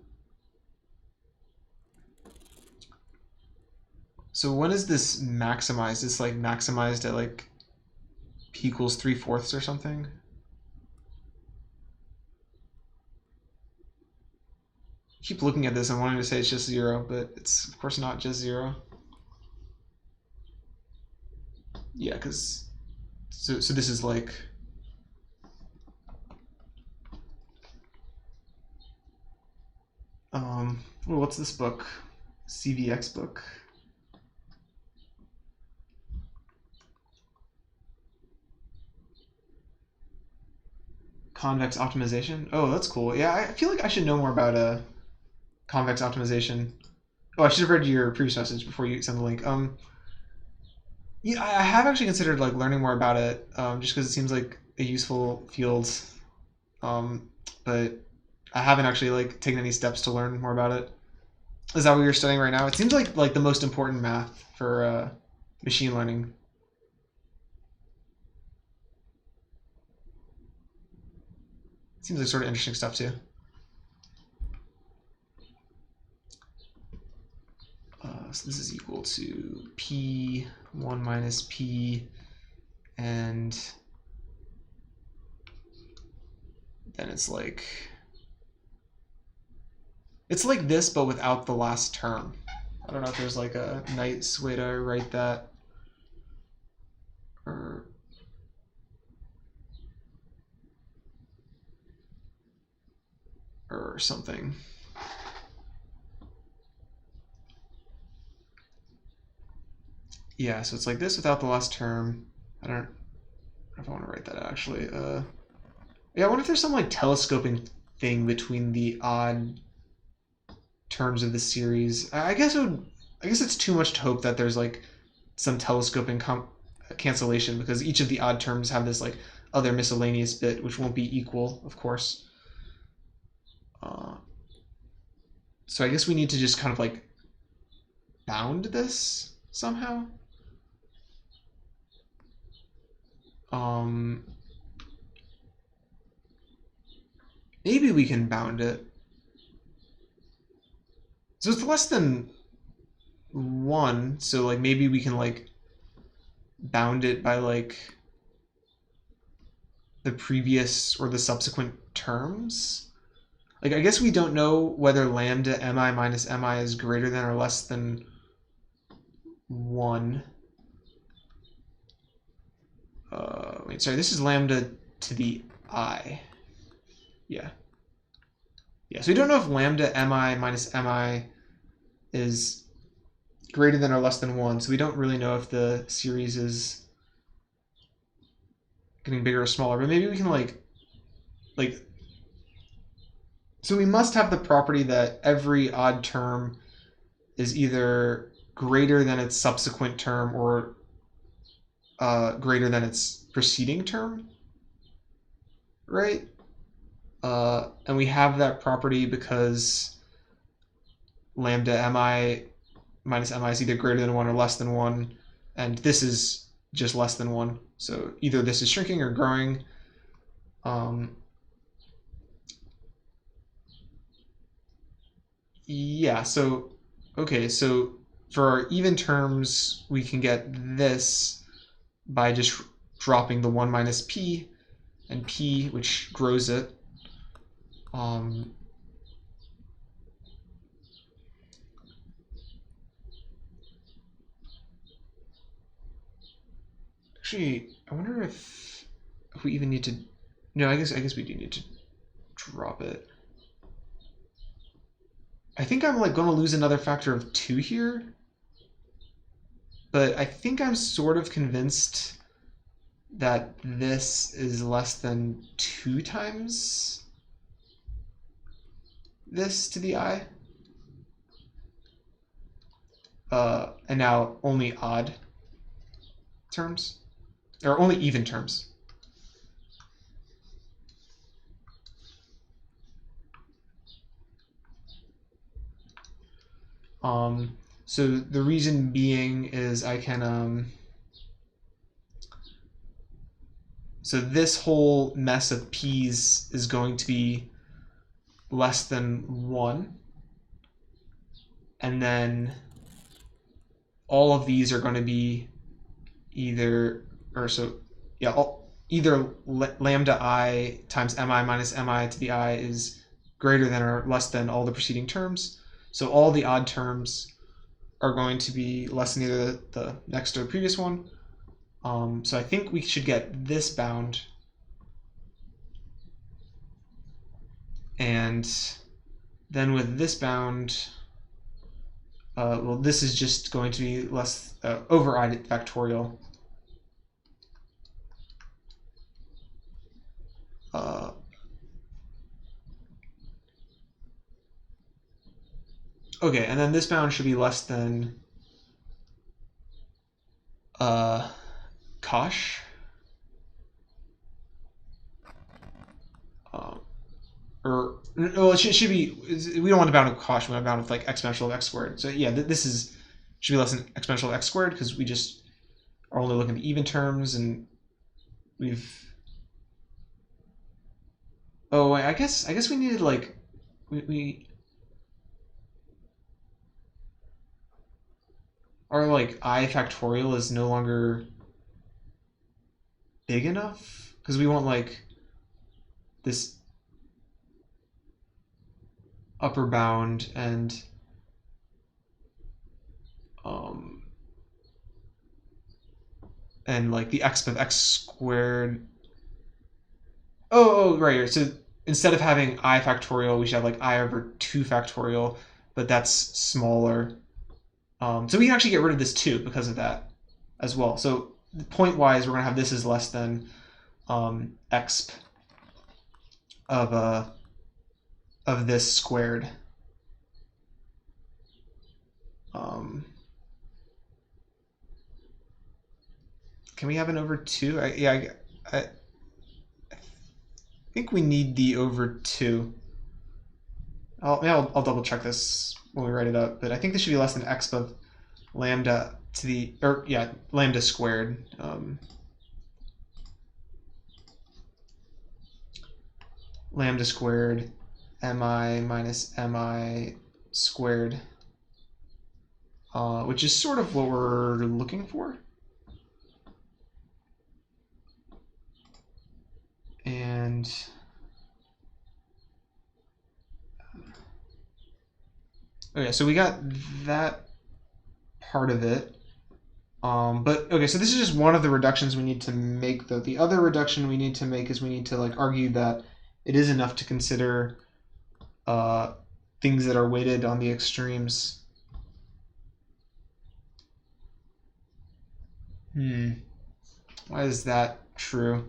So when is this maximized? It's like maximized at like p equals 3/4 or something. I keep looking at this and wanting to say it's just 0, but it's of course not just 0. Yeah, because so this is like well, what's this book? CVX book. Convex optimization. Oh, that's cool. Yeah, I feel like I should know more about convex optimization. Oh, I should have read your previous message before you send the link. Yeah, I have actually considered like learning more about it, just because it seems like a useful field. But I haven't actually like taken any steps to learn more about it. Is that what you're studying right now? It seems like the most important math for machine learning. It seems like sort of interesting stuff too. So this is equal to p1 minus p, and then it's like this but without the last term. I don't know if there's like a nice way to write that, or something. Yeah, so it's like this without the last term. I don't know if I want to write that actually. Yeah, I wonder if there's some like telescoping thing between the odd terms of the series. I guess it's too much to hope that there's like some telescoping cancellation, because each of the odd terms have this like other miscellaneous bit which won't be equal, of course. So I guess we need to just kind of like bound this somehow. Maybe we can bound it. So it's less than 1, so like maybe we can like bound it by like the previous or the subsequent terms. Like I guess we don't know whether lambda mi minus mi is greater than or less than 1. Wait, sorry, this is lambda to the I. Yeah. Yeah, so we don't know if lambda mi minus mi is greater than or less than 1, so we don't really know if the series is getting bigger or smaller, but maybe we can like so we must have the property that every odd term is either greater than its subsequent term or greater than its preceding term, right? And we have that property because lambda mi minus mi is either greater than 1 or less than 1, and this is just less than 1. So either this is shrinking or growing. Yeah, so, okay, so for our even terms, we can get this by just dropping the 1 minus p and p, which grows it. Actually, I wonder if we even need to. No, I guess we do need to drop it. I think I'm like going to lose another factor of 2 here, but I think I'm sort of convinced that this is less than 2 times this to the I. And now only odd terms, or only even terms. So the reason being is I can so this whole mess of p's is going to be less than 1, and then all of these are going to be either either lambda I times mi minus mi to the I is greater than or less than all the preceding terms. So all the odd terms are going to be less than either the next or previous one. So I think we should get this bound, and then with this bound, well, this is just going to be less over I factorial. Okay, and then this bound should be less than cosh. Or well, it should be. We don't want to bound with cosh. We want to bound with like exponential of x squared. So yeah, this should be less than exponential of x squared because we just are only looking at the even terms, and we've. Oh, I guess we needed like we our like I factorial is no longer big enough because we want like this upper bound and like the exp of x squared. Oh, right. So instead of having I factorial, we should have like I over 2 factorial, but that's smaller. So we can actually get rid of this 2 because of that as well. So point-wise, we're going to have this as less than exp of this squared. Can we have an over 2? I think we need the over 2. I'll double check this when we write it up, but I think this should be less than exp of lambda to the, or yeah, lambda squared. Lambda squared mi minus mi squared, which is sort of what we're looking for. And okay, so we got that part of it. But okay, so this is just one of the reductions we need to make, though. The other reduction we need to make is we need to like argue that it is enough to consider things that are weighted on the extremes. Why is that true?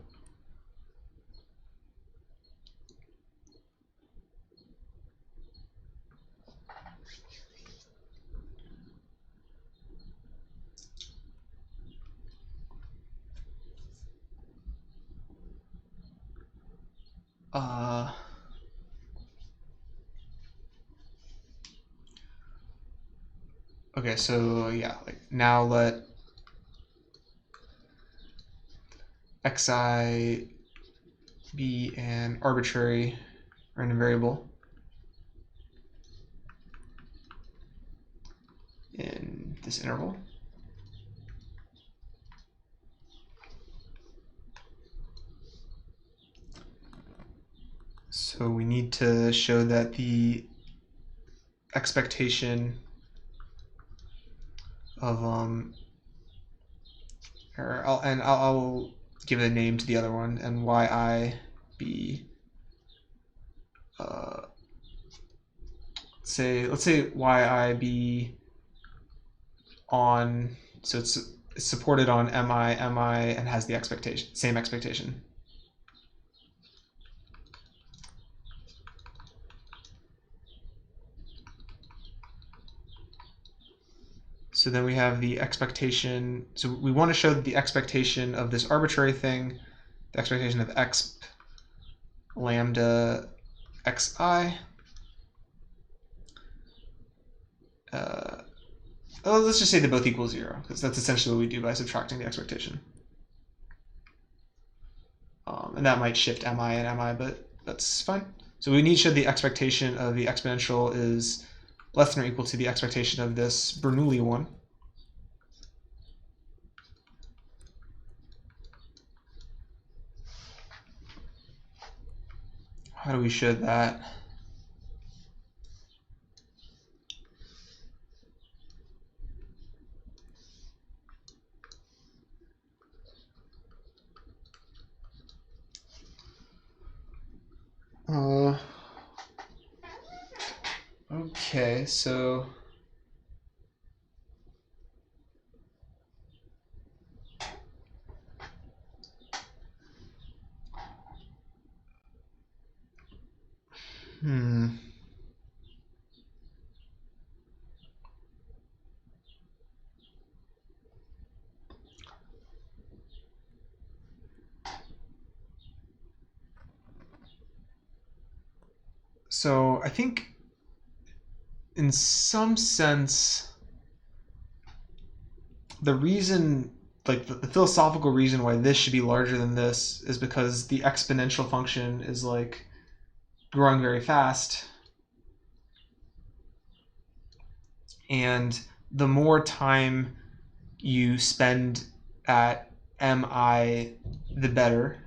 Okay, so yeah, like now let xi be an arbitrary random variable in this interval. So we need to show that the expectation of I'll give a name to the other one, and yi be let's say yi be on, so it's supported on mi and has the same expectation. So then we have the expectation. So we want to show that the expectation of this arbitrary thing, the expectation of exp lambda xi, let's just say they both equal 0, because that's essentially what we do by subtracting the expectation. And that might shift mi and mi, but that's fine. So we need to show the expectation of the exponential is less than or equal to the expectation of this Bernoulli one. How do we show that? Okay, so So I think in some sense, the reason, like the philosophical reason why this should be larger than this is because the exponential function is like growing very fast. And the more time you spend at mi, the better.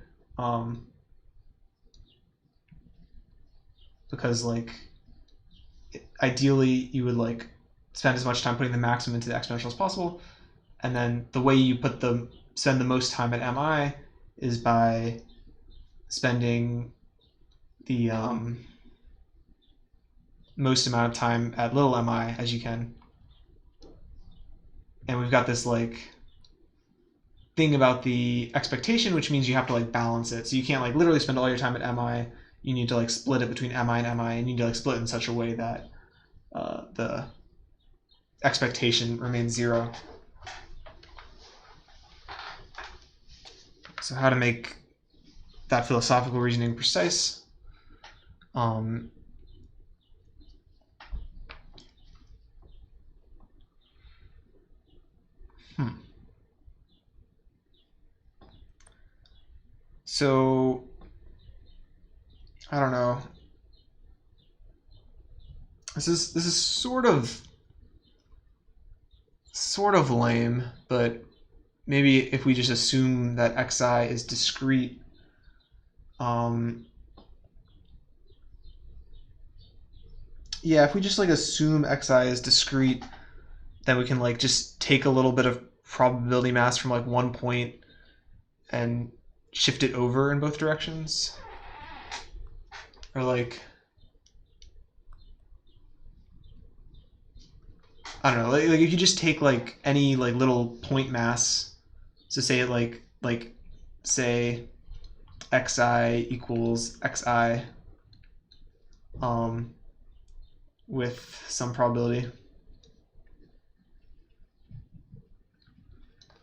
Because like ideally you would like spend as much time putting the maximum into the exponential as possible, and then the way you spend the most time at mi is by spending the most amount of time at little mi as you can. And we've got this like thing about the expectation, which means you have to like balance it. So you can't like literally spend all your time at mi. You need to like split it between mi and mi, and you need to like split it in such a way that the expectation remains 0. So how to make that philosophical reasoning precise? So I don't know. This is sort of lame, but maybe if we just assume that xi is discrete, yeah, if we just like assume xi is discrete, then we can like just take a little bit of probability mass from like one point and shift it over in both directions. Or like, I don't know, like if you just take like any like little point mass, so say it like say xi equals xi with some probability.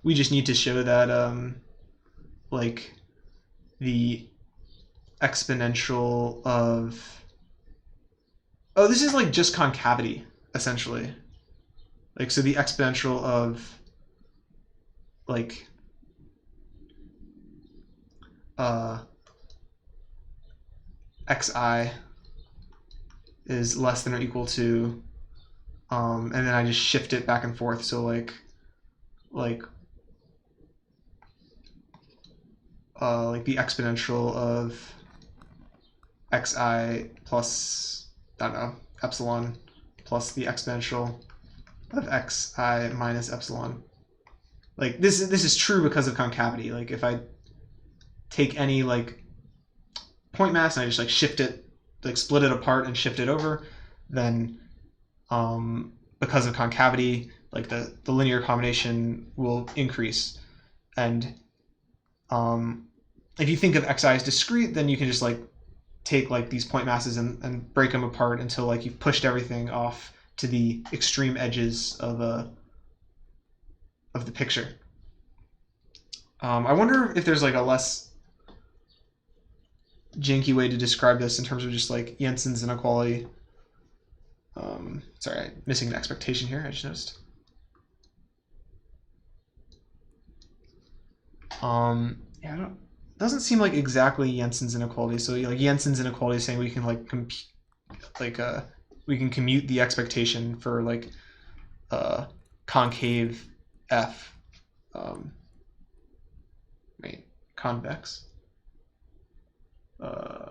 We just need to show that like the exponential of, oh, this is like just concavity essentially. Like, so the exponential of like xi is less than or equal to, and then I just shift it back and forth. So like the exponential of xi plus, I don't know, epsilon plus the exponential of xi minus epsilon. Like this is true because of concavity. Like if I take any like point mass and I just like shift it, like split it apart and shift it over, then because of concavity, like the linear combination will increase. And if you think of xi as discrete, then you can just like take like these point masses and break them apart until like you've pushed everything off to the extreme edges of the picture. I wonder if there's like a less janky way to describe this in terms of just like Jensen's inequality. Sorry, I'm missing an expectation here, I just noticed. Yeah, it doesn't seem like exactly Jensen's inequality. So like Jensen's inequality is saying we can like we can commute the expectation for like concave f, wait, convex. I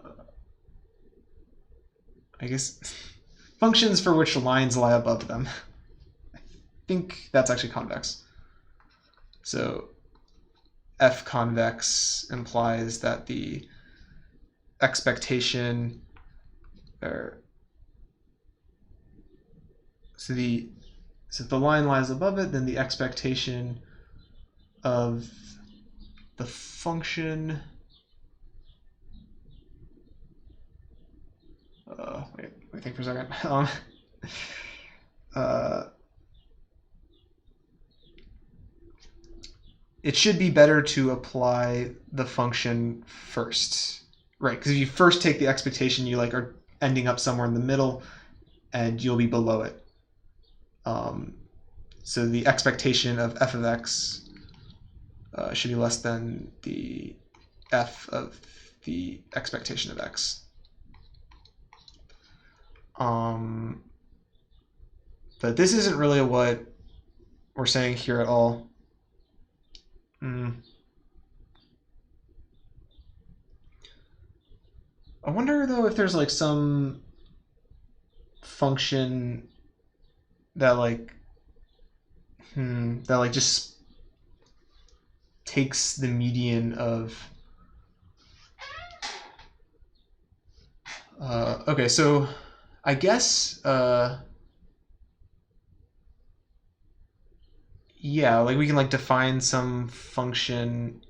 guess functions for which lines lie above them. I think that's actually convex. So f convex implies that the expectation, or so if the line lies above it, then the expectation of the function. Wait, think for a second. It should be better to apply the function first, right? Because if you first take the expectation, you like are ending up somewhere in the middle, and you'll be below it. So the expectation of f of x should be less than the f of the expectation of x. But this isn't really what we're saying here at all. I wonder though if there's like some function that like just takes the median of okay, so I guess yeah, like we can like define some function.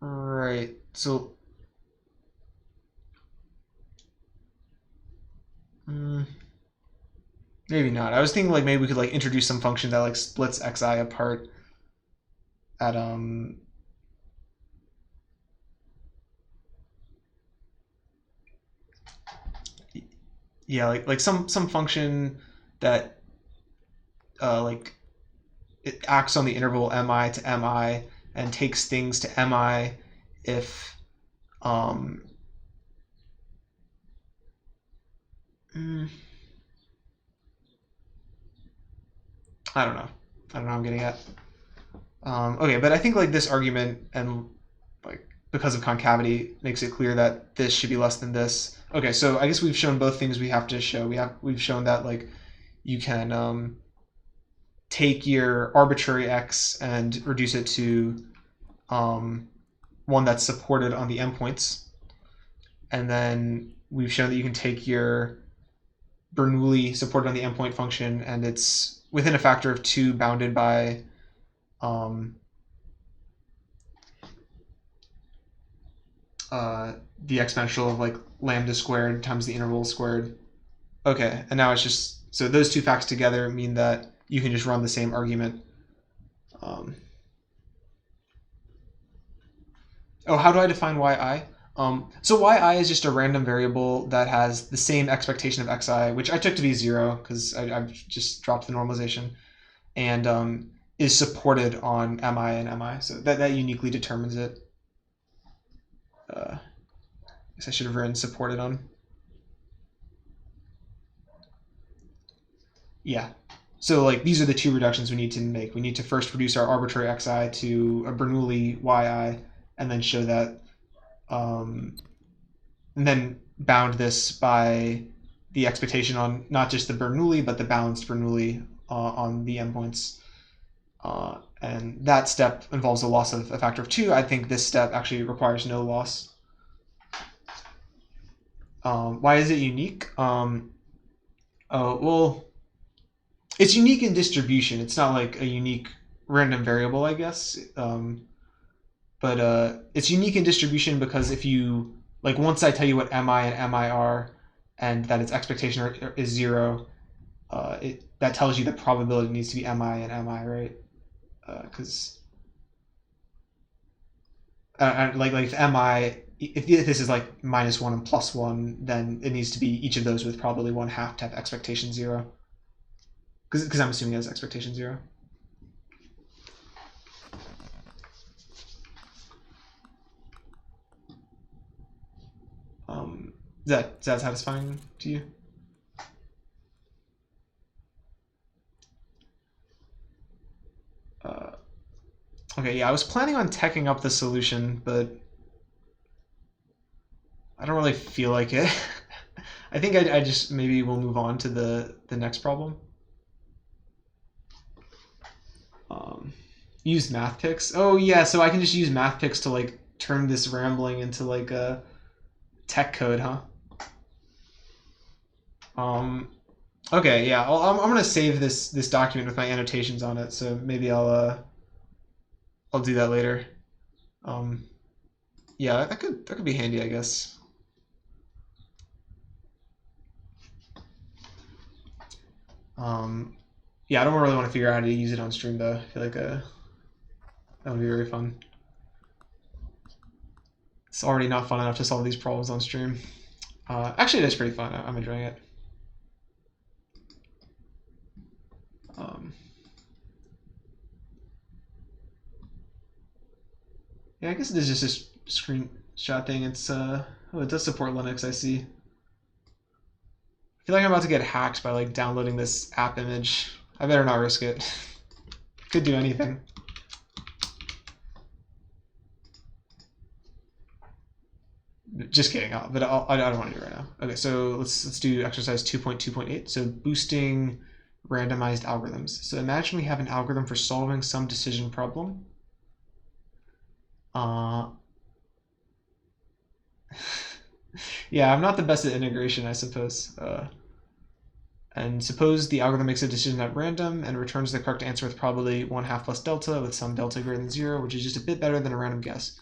Right, so maybe not. I was thinking like maybe we could like introduce some function that like splits xi apart at yeah, like some function that like it acts on the interval mi to mi and takes things to mi if I don't know what I'm getting at. Okay, but I think like this argument and like because of concavity makes it clear that this should be less than this. Okay, so I guess we've shown both things we have to show. We've shown that like you can take your arbitrary x and reduce it to one that's supported on the endpoints, and then we've shown that you can take your Bernoulli supported on the endpoint function and it's within a factor of 2 bounded by the exponential of like lambda squared times the interval squared. Okay, and now it's just, so those two facts together mean that you can just run the same argument. How do I define yi? So yi is just a random variable that has the same expectation of xi, which I took to be 0 because I've just dropped the normalization, and is supported on mi and mi. So that uniquely determines it. I guess I should have written supported on. Yeah. So like these are the two reductions we need to make. We need to first reduce our arbitrary xi to a Bernoulli yi, and then show that, and then bound this by the expectation on not just the Bernoulli, but the balanced Bernoulli on the endpoints. And that step involves a loss of a factor of 2. I think this step actually requires no loss. Why is it unique? Well, it's unique in distribution. It's not like a unique random variable, I guess. But it's unique in distribution because if you, like once I tell you what mi and mi are and that its expectation is 0, that tells you the probability needs to be mi and mi, right? Because like if mi if this is like -1 and +1, then it needs to be each of those with probably 1/2 to have expectation 0. Because I'm assuming it has expectation 0. Is that satisfying to you? Okay, yeah, I was planning on teching up the solution, but I don't really feel like it. I think I just maybe we'll move on to the next problem. Use math picks. Oh yeah, so I can just use math picks to like turn this rambling into like a tech code, huh? Okay, yeah, I'm gonna save this document with my annotations on it, so maybe I'll do that later. Yeah, that could be handy, I guess. Yeah, I don't really want to figure out how to use it on stream though. I feel like that would be very fun. It's already not fun enough to solve these problems on stream. Actually, it is pretty fun. I'm enjoying it. Yeah, I guess it is just a screenshot thing. It's oh, it does support Linux, I see. I feel like I'm about to get hacked by like downloading this app image. I better not risk it. Could do anything. Just kidding, but I don't want to do it right now. Okay, so let's do exercise 2.2.8. So boosting randomized algorithms. So imagine we have an algorithm for solving some decision problem. Yeah, I'm not the best at integration, I suppose. And suppose the algorithm makes a decision at random and returns the correct answer with probability 1/2 plus delta with some delta greater than 0, which is just a bit better than a random guess.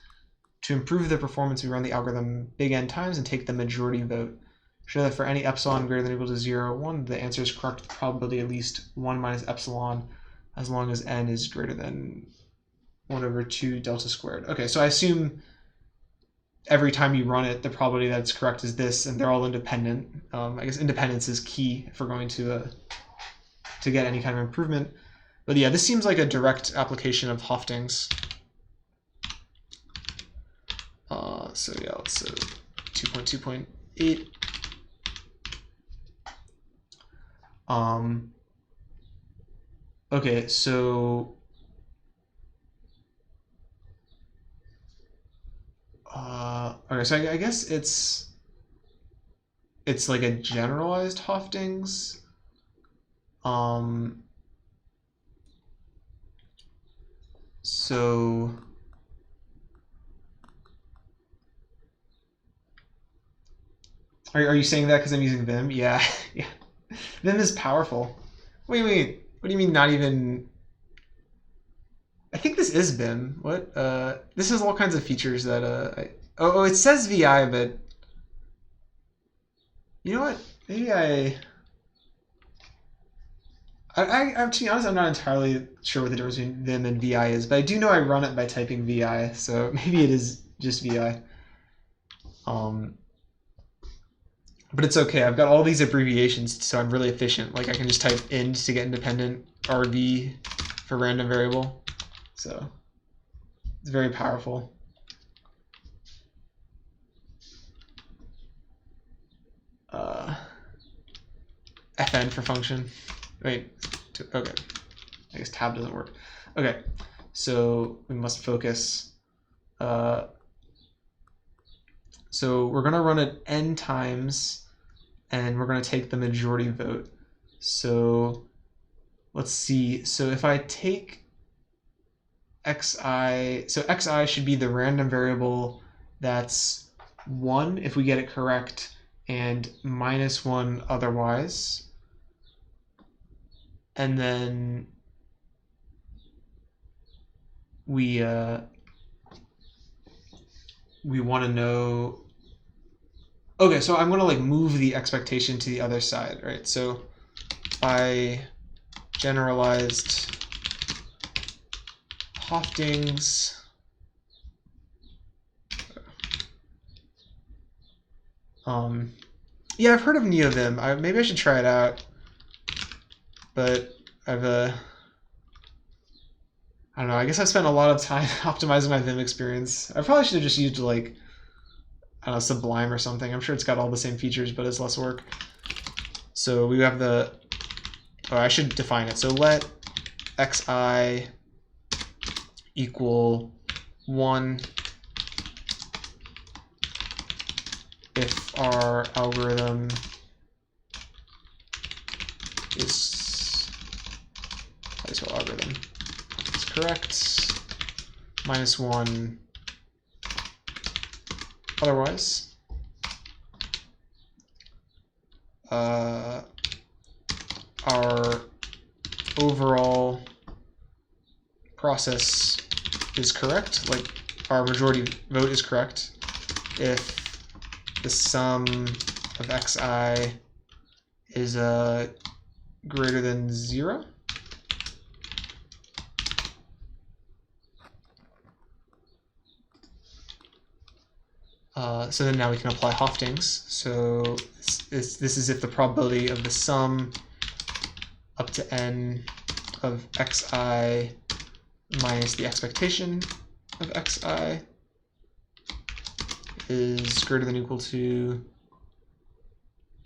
To improve the performance, we run the algorithm big N times and take the majority vote. Show that for any epsilon greater than or equal to 0 or 1, the answer is correct with probability at least 1 minus epsilon as long as n is greater than 1/2 delta squared. Okay, so I assume every time you run it, the probability that it's correct is this, and they're all independent. I guess independence is key if we're going to get any kind of improvement. But yeah, this seems like a direct application of Hofting's. So yeah, let's 2.2.8. Okay, so okay, so I guess it's like a generalized Hofting's. So are you saying that because I'm using Vim? Yeah, yeah. Vim is powerful. Wait, what do you mean not even? I think this is Vim. What? This has all kinds of features that oh, it says VI, but you know what? Maybe I'm to be honest, I'm not entirely sure what the difference between Vim and VI is, but I do know I run it by typing VI, so maybe it is just VI. But it's okay. I've got all these abbreviations, so I'm really efficient. Like I can just type int to get independent, RV for random variable. So it's very powerful. FN for function. Wait, okay. I guess tab doesn't work. Okay, so we must focus. So we're gonna run it n times, and we're gonna take the majority vote. So let's see. So if I take xi, so xi should be the random variable that's 1 if we get it correct, and -1 otherwise. And then we want to know. Okay, so I'm going to like move the expectation to the other side, right? So by generalized Hofting's, Yeah, I've heard of NeoVim. Maybe I should try it out, but I don't know. I guess I've spent a lot of time optimizing my Vim experience. I probably should have just used like, I don't know, Sublime or something. I'm sure it's got all the same features, but it's less work. So we have oh, I should define it. So let xi equal 1 if our algorithm is, how do you spell algorithm? Is correct, -1 otherwise. Our overall process is correct, like our majority vote is correct if the sum of xi is greater than 0. So then now we can apply Hoftings. So this is if the probability of the sum up to n of xi minus the expectation of xi is greater than or equal to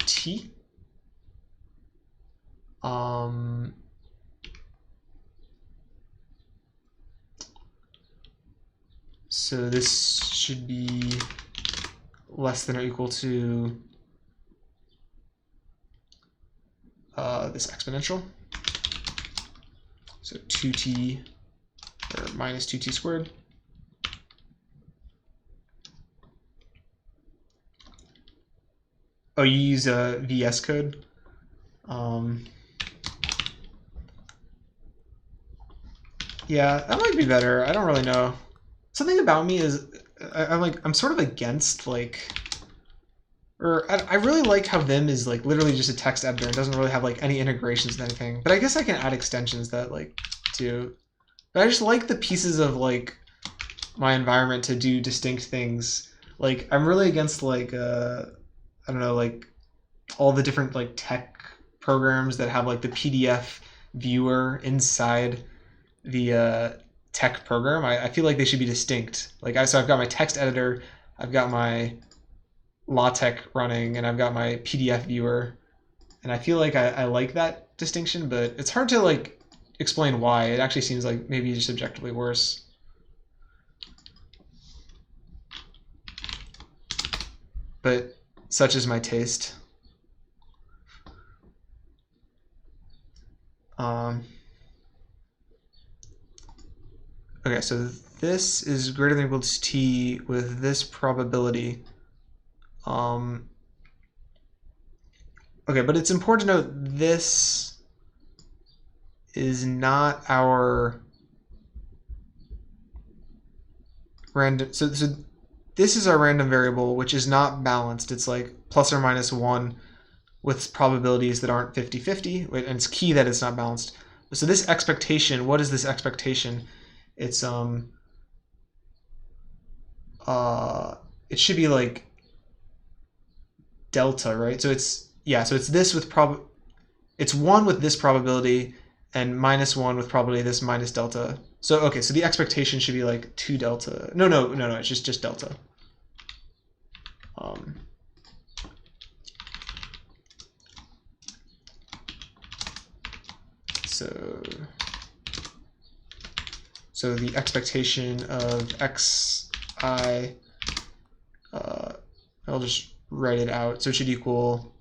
t. So this should be less than or equal to this exponential. So 2t, or minus 2t squared. Oh, you use a VS code? Yeah, that might be better. I don't really know. Something about me is I'm sort of against I really like how Vim is like literally just a text editor and doesn't really have like any integrations with anything. But I guess I can add extensions that do. But I just like the pieces of like my environment to do distinct things. Like I'm really against I don't know, like all the different like tech programs that have like the PDF viewer inside the tech program. I feel like they should be distinct. So I've got my text editor, I've got my LaTeX running, and I've got my PDF viewer, and I feel like I like that distinction, but it's hard to like explain why. It actually seems like maybe just objectively worse. But such is my taste. Okay, so this is greater than or equal to t with this probability. Okay, but it's important to note this is not our random. So this is our random variable, which is not balanced. It's like plus or minus 1 with probabilities that aren't 50-50, and it's key that it's not balanced. So this expectation, what is this expectation? It's it should be like delta, right? So it's this with it's 1 with this probability and -1 with probability this minus delta. So okay, so the expectation should be like 2 delta. No, it's just delta. So the expectation of xi, I'll just write it out. So it should equal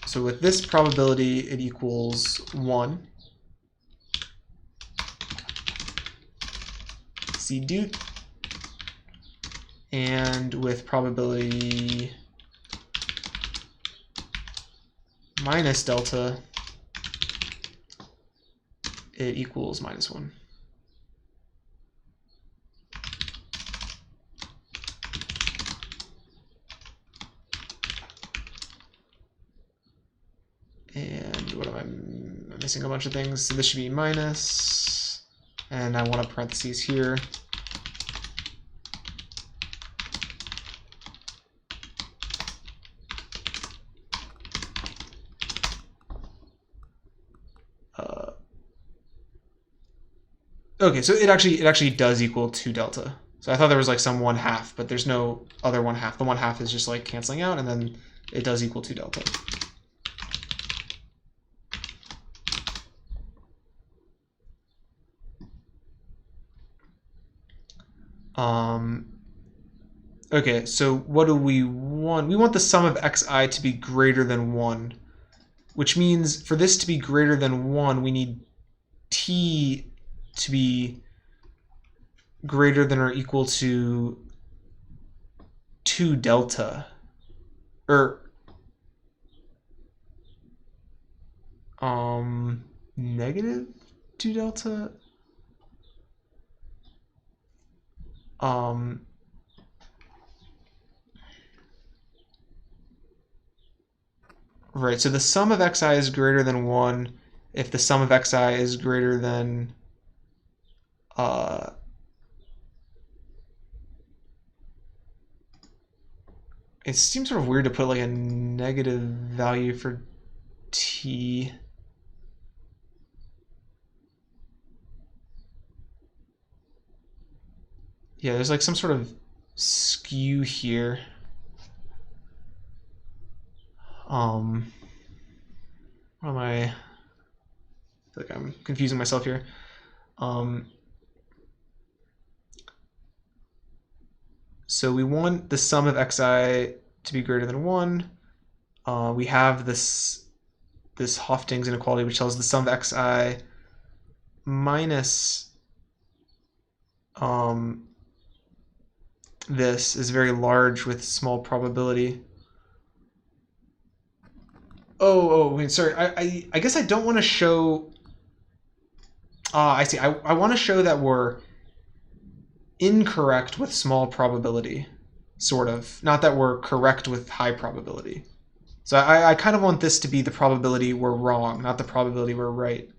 so with this probability, it equals 1. C doot. And with probability minus delta, it equals -1. And what am I missing a bunch of things. So this should be minus, and I want a parentheses here. Okay, so it actually does equal 2 delta. So I thought there was like some 1/2, but there's no other 1/2. The 1/2 is just like canceling out, and then it does equal 2 delta. Okay, so what do we want? We want the sum of xi to be greater than 1, which means for this to be greater than 1, we need t to be greater than or equal to 2 delta. Or negative 2 delta? Right, so the sum of xi is greater than 1 if the sum of xi is greater than it seems sort of weird to put like a negative value for t. Yeah, there's like some sort of skew here. What am I feel like I'm confusing myself here. So we want the sum of xi to be greater than 1. We have this Hofting's inequality, which tells the sum of xi minus this is very large with small probability. Wait, sorry. I guess I don't want to show. I see. I want to show that we're incorrect with small probability, sort of. Not that we're correct with high probability. So I kind of want this to be the probability we're wrong, not the probability we're right.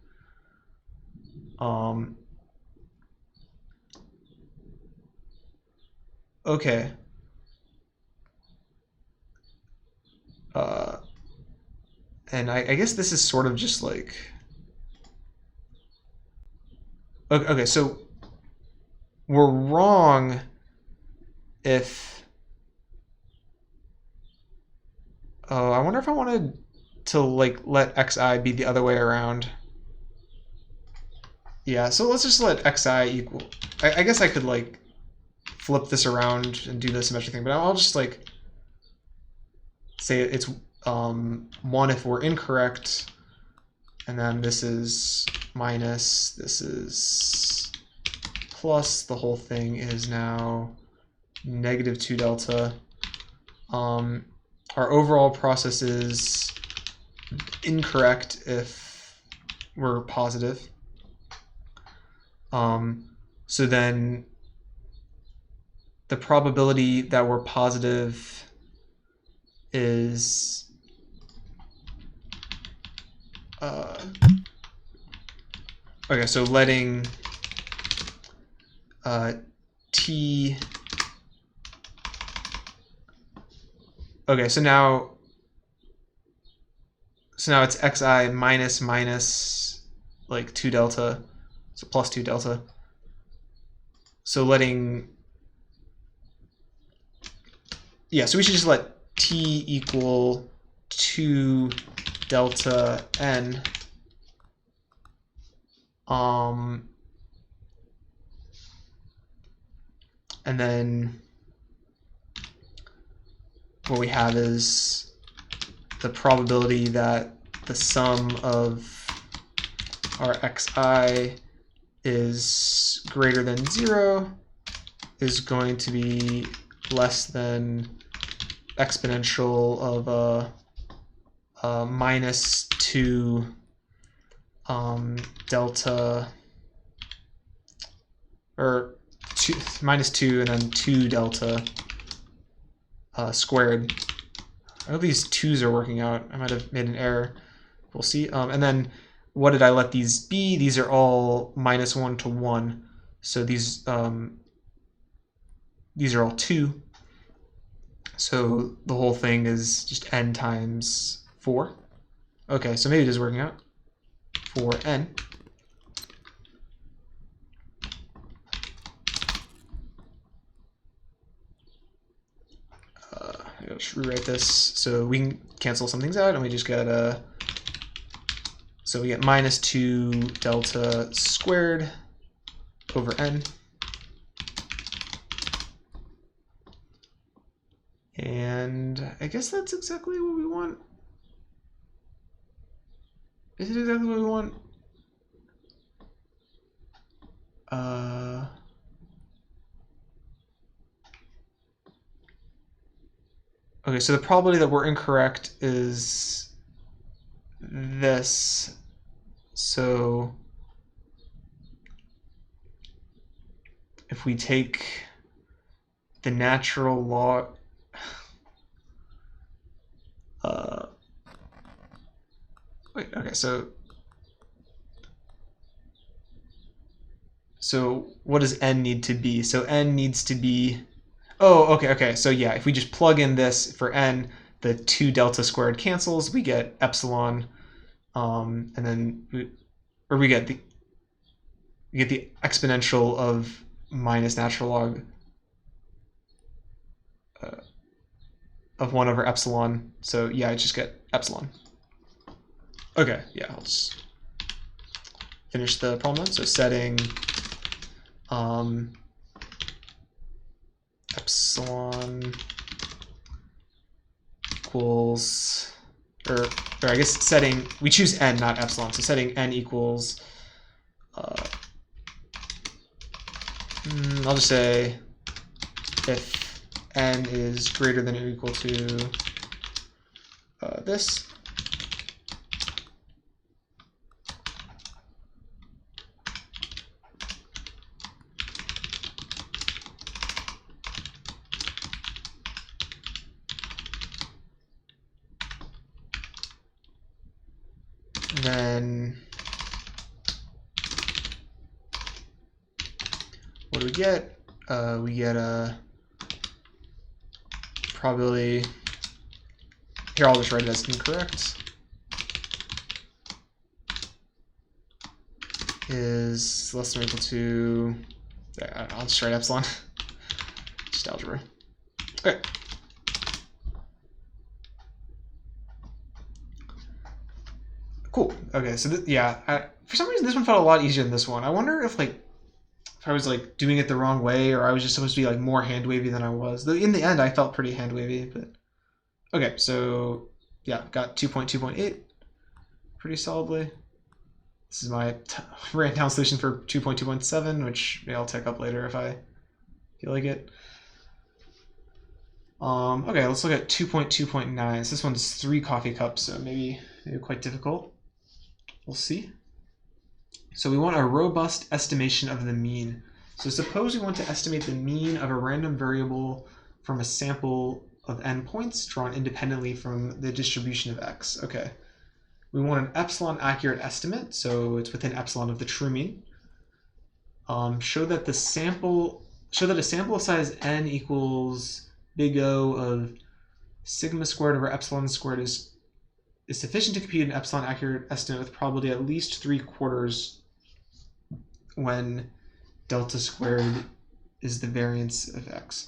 Okay. And I guess this is sort of just like... Okay, so we're wrong if... Oh, I wonder if I wanted to like let xi be the other way around. Yeah, so let's just let xi equal... I guess I could like flip this around and do the symmetric thing, but I'll just like say it's 1 if we're incorrect, and then this is minus, this is plus, the whole thing is now negative 2 delta. Our overall process is incorrect if we're positive. So then the probability that we're positive is okay, so letting t... Okay, so now it's xi minus like 2 delta, so plus 2 delta. So letting... Yeah, so we should just let t equal 2 delta n. And then what we have is the probability that the sum of our xi is greater than 0 is going to be less than exponential of minus 2 delta, or minus 2 and then 2 delta squared. I hope these 2's are working out. I might have made an error. We'll see. And then what did I let these be? These are all -1 to 1. So these are all 2. So the whole thing is just n times 4. Okay, so maybe it is working out for n. I'll just rewrite this so we can cancel some things out, and we just get so we get -2 delta squared over n. And I guess that's exactly what we want. Is it exactly what we want? Okay, so the probability that we're incorrect is this. So if we take the natural log, wait, okay, so what does n need to be? So n needs to be, oh, okay, so yeah, if we just plug in this for n, the 2 delta squared cancels, we get epsilon, and then we get the exponential of minus natural log of 1 over epsilon. So yeah, I just get epsilon. Okay, yeah, I'll just finish the problem then. So setting epsilon equals, or I guess setting, we choose n, not epsilon, so setting n equals, I'll just say if n is greater than or equal to this, then what do we get? We get a probability, here I'll just write it as incorrect, is less than or equal to, I'll just write epsilon, just algebra. Okay. Cool. Okay, so yeah, for some reason this one felt a lot easier than this one. I wonder if I was doing it the wrong way, or I was just supposed to be more hand wavy than I was. Though in the end I felt pretty hand wavy, but okay, so yeah, got 2.2.8 pretty solidly. This is my ran down solution for 2.2.7, which maybe I'll take up later if I feel like it. Okay, let's look at 2.2.9. So this one's 3 coffee cups, so maybe quite difficult. We'll see. So we want a robust estimation of the mean. So suppose we want to estimate the mean of a random variable from a sample of n points drawn independently from the distribution of x. Okay. We want an epsilon accurate estimate, so it's within epsilon of the true mean. Show that a sample of size n equals big O of sigma squared over epsilon squared is sufficient to compute an epsilon accurate estimate with probability at least 3/4 when delta squared is the variance of x.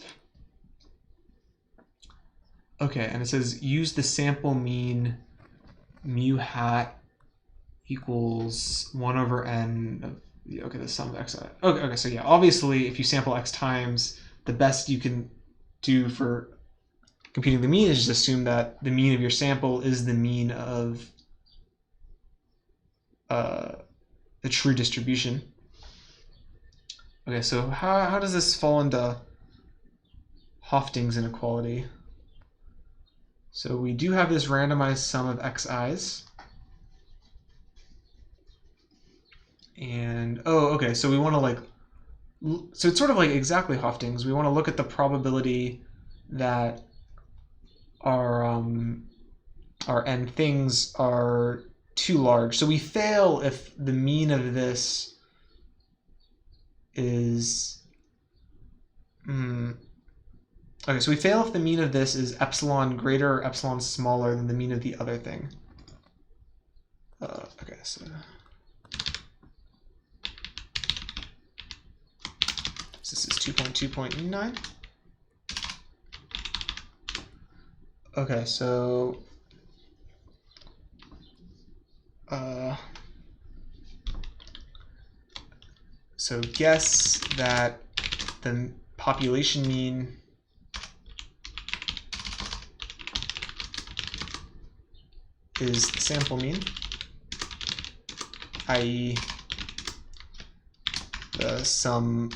Okay, and it says use the sample mean mu hat equals 1 over n of, okay, the sum of x. Okay, so yeah, obviously if you sample x times, the best you can do for computing the mean is just assume that the mean of your sample is the mean of the true distribution. Okay, so how does this fall into Hofting's inequality? So we do have this randomized sum of xi's. And, oh, okay, so we want to so it's sort of like exactly Hofting's. We want to look at the probability that our n things are too large. So we fail if the mean of this is... Okay, so we fail if the mean of this is epsilon greater or epsilon smaller than the mean of the other thing. Okay, so this is 2.2.9. Okay, so guess that the population mean is the sample mean, i.e. the sum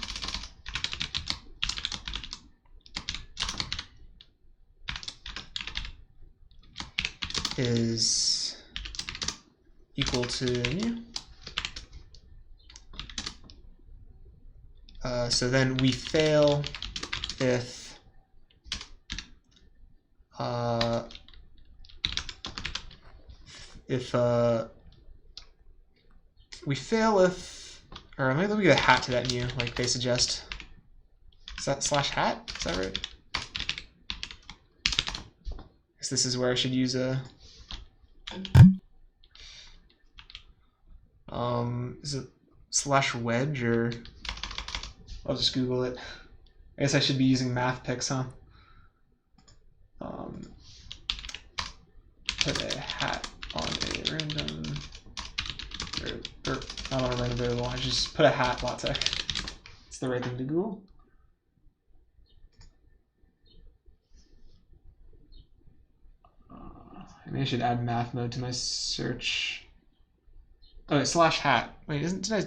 is equal to mu. So then we fail if we fail if, or maybe let me give a hat to that mu, like they suggest. Is that slash hat? Is that right? Guess this is where I should use a is it slash wedge, or I'll just Google it. I guess I should be using math picks, huh? Put a hat on a random, or not on a random variable. I just put a hat LaTeX. It's the right thing to Google. Maybe I should add math mode to my search. Oh, slash hat. Wait, did I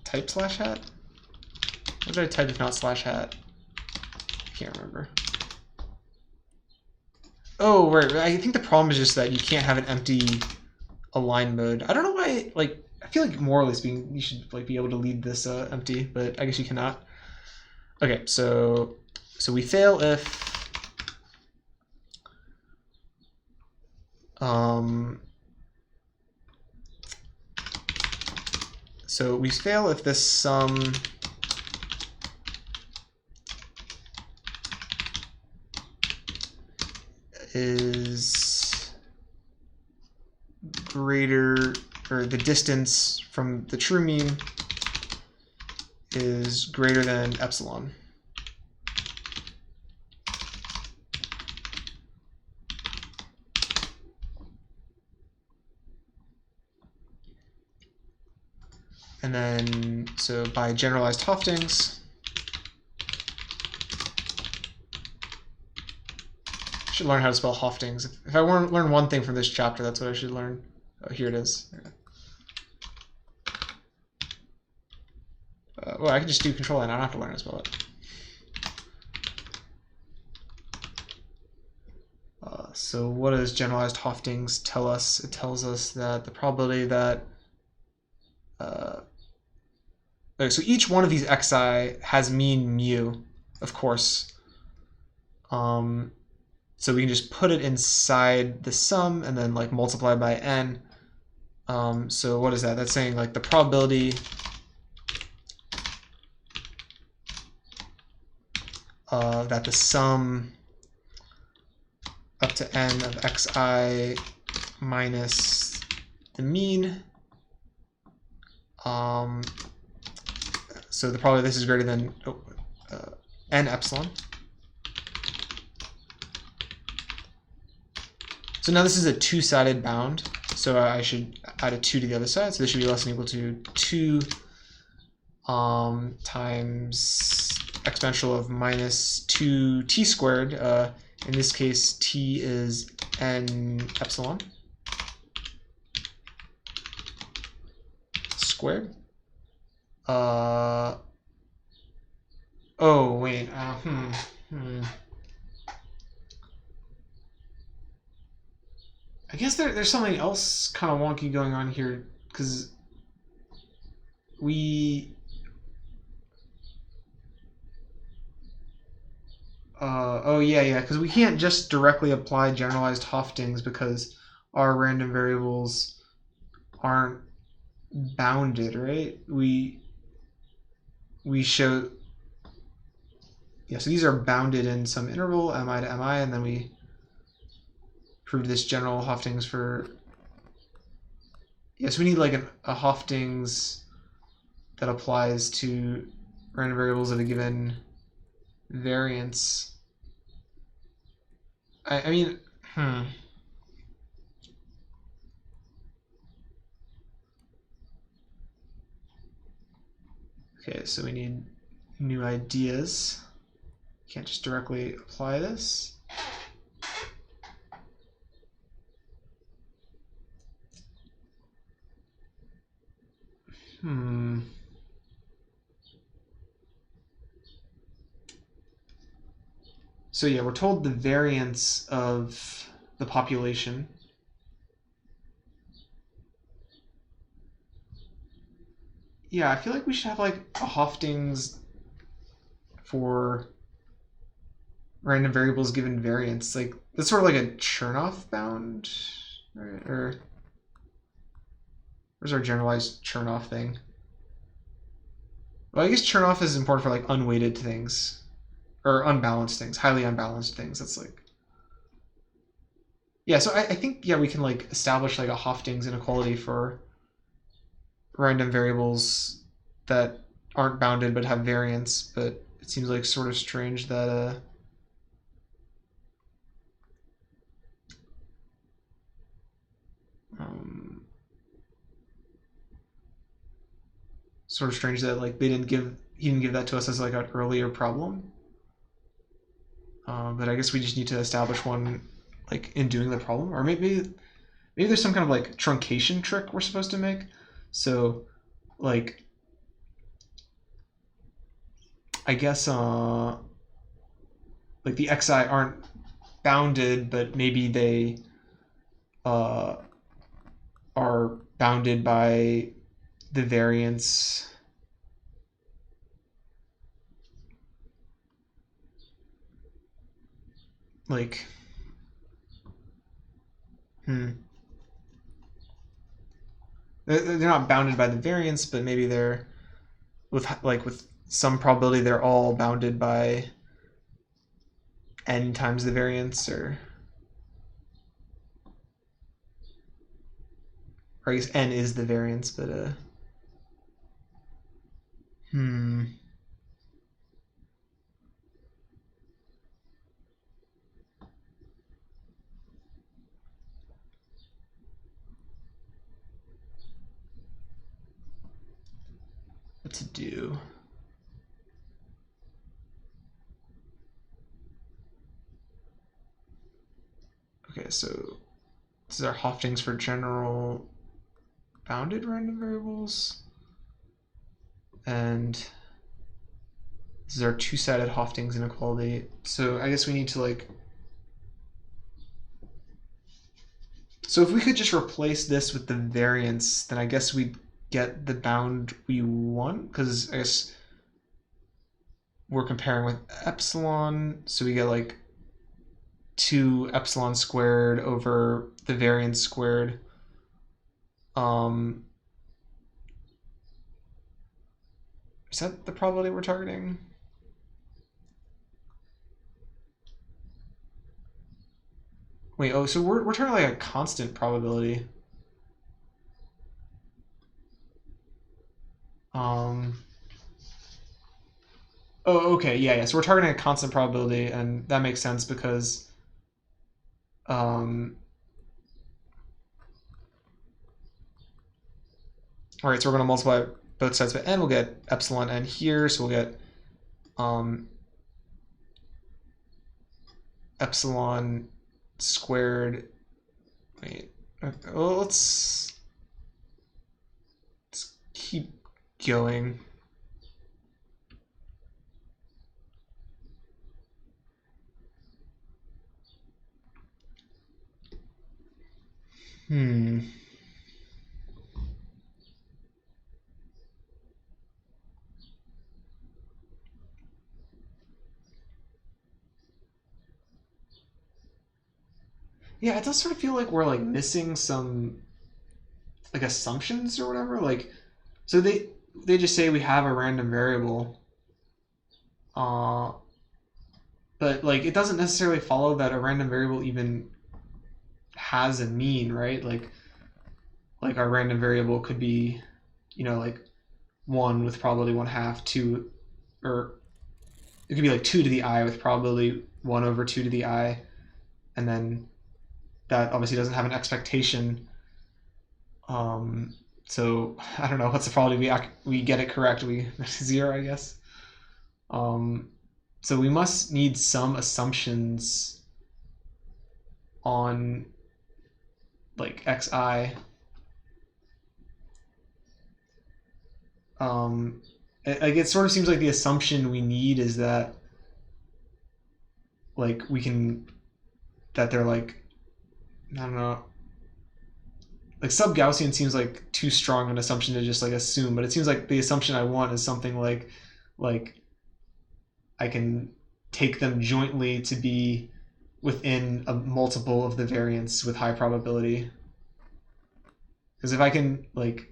type slash hat? What did I type if not slash hat? I can't remember. Oh, right. I think the problem is just that you can't have an empty align mode. I don't know why. Like, I feel like morally speaking, you should like be able to leave this empty, but I guess you cannot. Okay, so we fail if so we fail if this sum is greater, or the distance from the true mean is greater than epsilon. And then, so by generalized Hoftings, I should learn how to spell Hoftings. If I want to learn one thing from this chapter, that's what I should learn. Oh, here it is. Well, I can just do Control N. I don't have to learn how to spell it. So what does generalized Hoftings tell us? It tells us that the probability that okay, so each one of these xi has mean mu, of course. So we can just put it inside the sum and then like multiply by n. So what is that? That's saying like the probability that the sum up to n of xi minus the mean, so the probability this is greater than n epsilon. So now this is a two-sided bound, so I should add a 2 to the other side. So this should be less than or equal to 2 times exponential of minus 2t squared. In this case, t is n epsilon squared. Oh, wait. I guess there's something else kind of wonky going on here, because we oh yeah, because we can't just directly apply generalized Hoftings because our random variables aren't bounded, right? We show, yeah, so these are bounded in some interval, mi to mi, and then we proved this general Hoftings for, yes, we need like a Hoftings that applies to random variables of a given variance. I mean, Okay, so we need new ideas. Can't just directly apply this. So yeah, we're told the variance of the population. Yeah, I feel like we should have like a Hoftings for random variables given variance. Like that's sort of like a Chernoff bound, right? Or where's our generalized Chernoff thing? Well, I guess Chernoff is important for like unweighted things or unbalanced things, highly unbalanced things. That's like, yeah. So I think we can like establish like a Hoftings inequality for random variables that aren't bounded but have variance. But it seems like sort of strange that like he didn't give that to us as like an earlier problem. But I guess we just need to establish one like in doing the problem, or maybe there's some kind of like truncation trick we're supposed to make. So like I guess like the xi aren't bounded, but maybe they are bounded by the variance. Like, they're not bounded by the variance, but maybe they're with some probability they're all bounded by n times the variance, or I guess n is the variance, but what to do? Okay, so this is our Hoftings for general bounded random variables, and this is our two-sided Hoftings inequality. So I guess we need to like, so if we could just replace this with the variance, then I guess we'd get the bound we want, because I guess we're comparing with epsilon, so we get like 2 epsilon squared over the variance squared. Is that the probability we're targeting? Wait, oh, so we're targeting like a constant probability. Oh, okay, yeah. So we're targeting a constant probability, and that makes sense because all right, so we're going to multiply both sides by n. We'll get epsilon n here, so we'll get epsilon squared. Wait, well, let's keep going. Yeah, it does sort of feel like we're like missing some like assumptions or whatever. Like, so they just say we have a random variable, but like it doesn't necessarily follow that a random variable even has a mean, right? Like our random variable could be, like 1 with probability 1/2, 2, or it could be like 2 to the I with probability 1 over 2 to the I, and then that obviously doesn't have an expectation. So I don't know what's the probability we get it correct. We 0, I guess. So we must need some assumptions on like xi. Like it sort of seems like the assumption we need is that like that they're like, I don't know, like sub-Gaussian seems like too strong an assumption to just like assume, but it seems like the assumption I want is something like I can take them jointly to be within a multiple of the variance with high probability. Because if I can like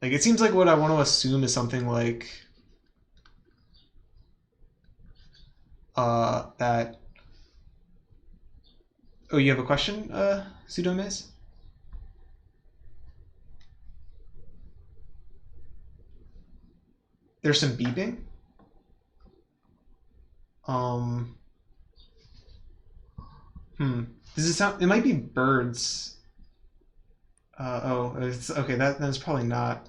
it seems like what I want to assume is something like that. Oh, you have a question, Pseudomaze? There's some beeping. Does it sound? It might be birds. Oh, it's okay. That's probably not.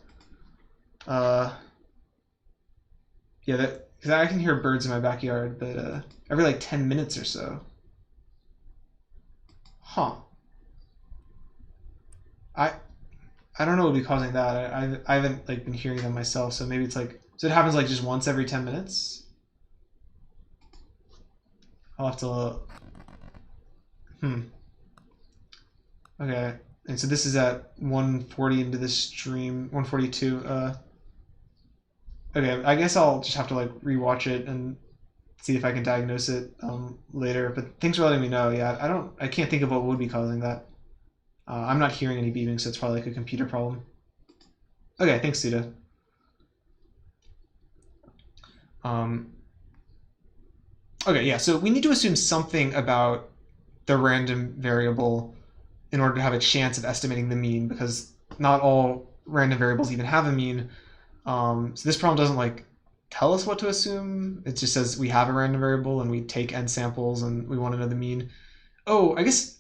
Yeah, because I can hear birds in my backyard, but every like 10 minutes or so. Huh. I don't know what would be causing that. I haven't like been hearing them myself, so maybe it's like, so it happens like just once every 10 minutes. I'll have to. Okay, and so this is at 140 into the stream, 142. Okay, I guess I'll just have to like rewatch it and see if I can diagnose it later. But thanks for letting me know. Yeah, I can't think of what would be causing that. I'm not hearing any beeping, so it's probably like a computer problem. Okay, thanks, Suda. Okay, yeah, so we need to assume something about the random variable in order to have a chance of estimating the mean, because not all random variables even have a mean. So this problem doesn't like tell us what to assume. It just says we have a random variable and we take n samples and we want to know the mean. Oh, I guess.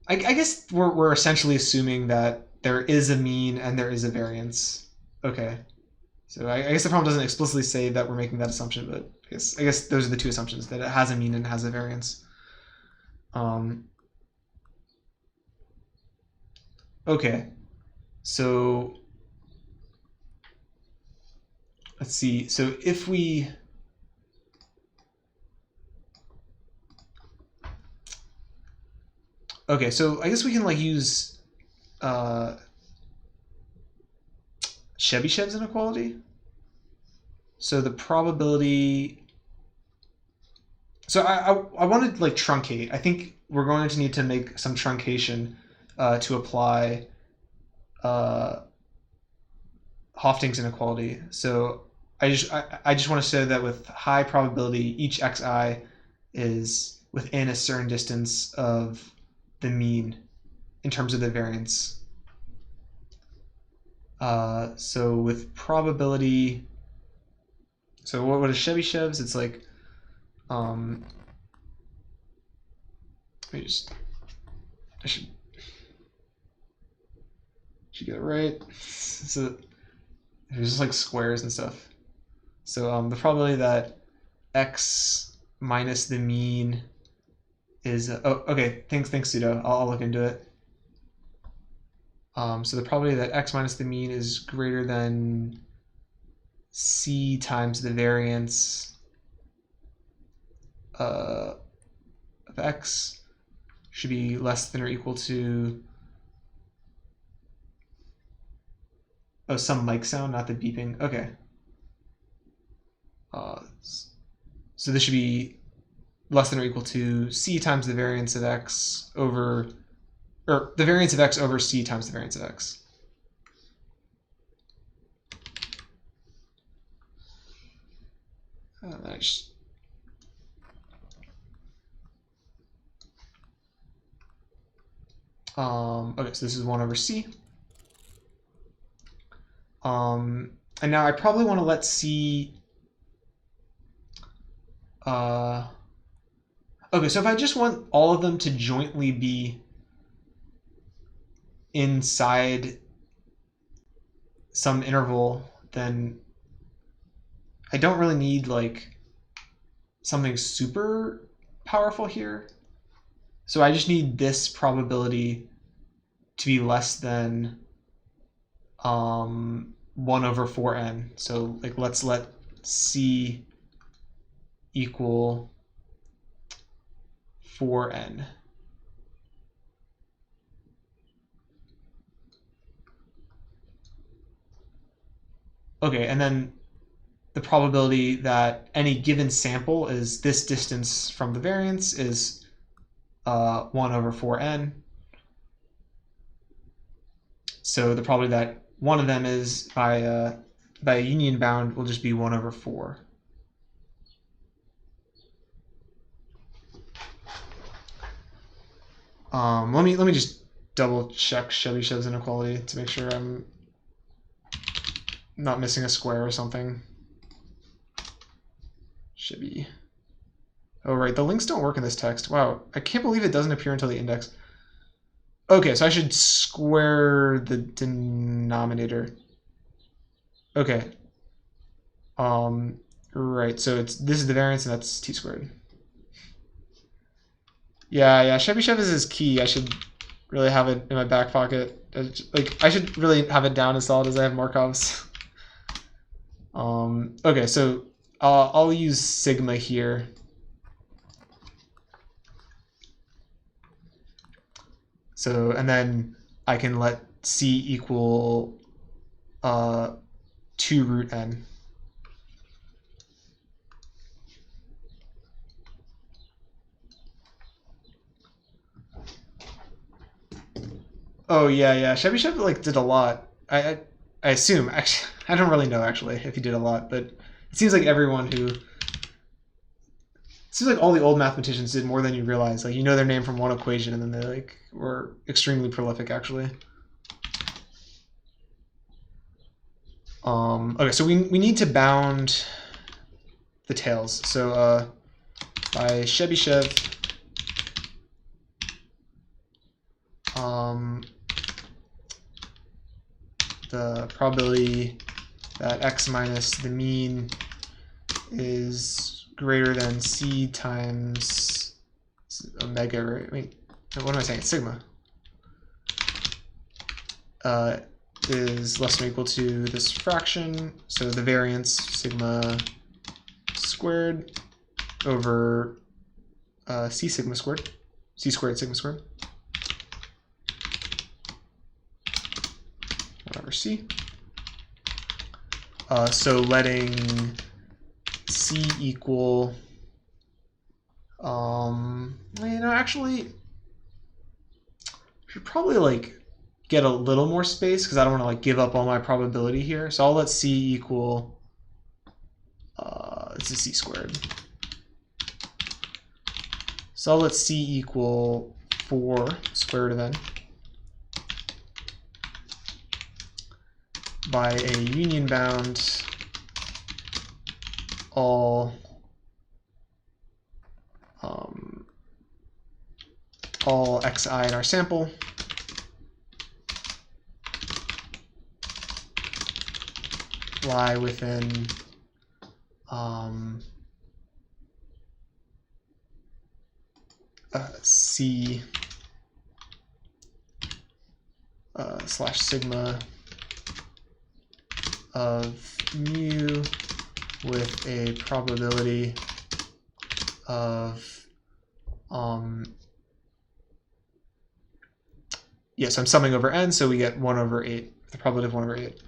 I guess we're essentially assuming that there is a mean and there is a variance. Okay. So I guess the problem doesn't explicitly say that we're making that assumption, but I guess those are the two assumptions, that it has a mean and it has a variance. Okay. So let's see. So if we okay, so I guess we can like use Chebyshev's inequality. So the probability. So I wanted like truncate. I think we're going to need to make some truncation to apply Hofting's inequality. So I just want to say that with high probability, each xi is within a certain distance of the mean in terms of the variance. So with probability, so what is Chebyshev's? It's like, let me just, I should get it right. So there's just like squares and stuff. So the probability that x minus the mean is, oh, okay, thanks Pseudo. I'll look into it. So the probability that x minus the mean is greater than c times the variance of x should be less than or equal to, oh, some mic sound, not the beeping. Okay. So this should be less than or equal to c times the variance of x over, or the variance of x over c times the variance of x. Okay, so this is 1 over c. And now I probably want to let c... okay, so if I just want all of them to jointly be inside some interval, then I don't really need like something super powerful here. So I just need this probability to be less than 1 over 4n. So like let's let c equal 4n. Okay, and then the probability that any given sample is this distance from the variance is 1 over 4n. So the probability that one of them is by a union bound will just be 1 over 4. Let me just double check Chebyshev's inequality to make sure I'm not missing a square or something. Cheby. Oh, right. The links don't work in this text. Wow. I can't believe it doesn't appear until the index. Okay, so I should square the denominator. Okay. Right. So this is the variance, and that's t squared. Yeah. Chebyshev is his key. I should really have it in my back pocket. Like I should really have it down as solid as I have Markov's. Okay, so I'll use sigma here. So, and then I can let c equal 2 root n. Oh yeah. Chebyshev like did a lot. I assume, actually, I don't really know actually if he did a lot, but it seems like everyone who, it seems like all the old mathematicians did more than you realize. Like you know their name from one equation, and then they like were extremely prolific actually. Okay, so we need to bound the tails. So by Chebyshev, the probability that x minus the mean is greater than c times omega, right? Wait, what am I saying? It's sigma. Is less than or equal to this fraction. So the variance sigma squared over c sigma squared, c squared sigma squared. Over c. So letting c equal, actually, I should probably like get a little more space because I don't want to like give up all my probability here. So I'll let c equal, this is c squared. So I'll let c equal 4 square root of n. By a union bound all xi in our sample lie within c slash sigma of mu with a probability of so I'm summing over n, so we get 1 over 8, the probability of 1 over 8.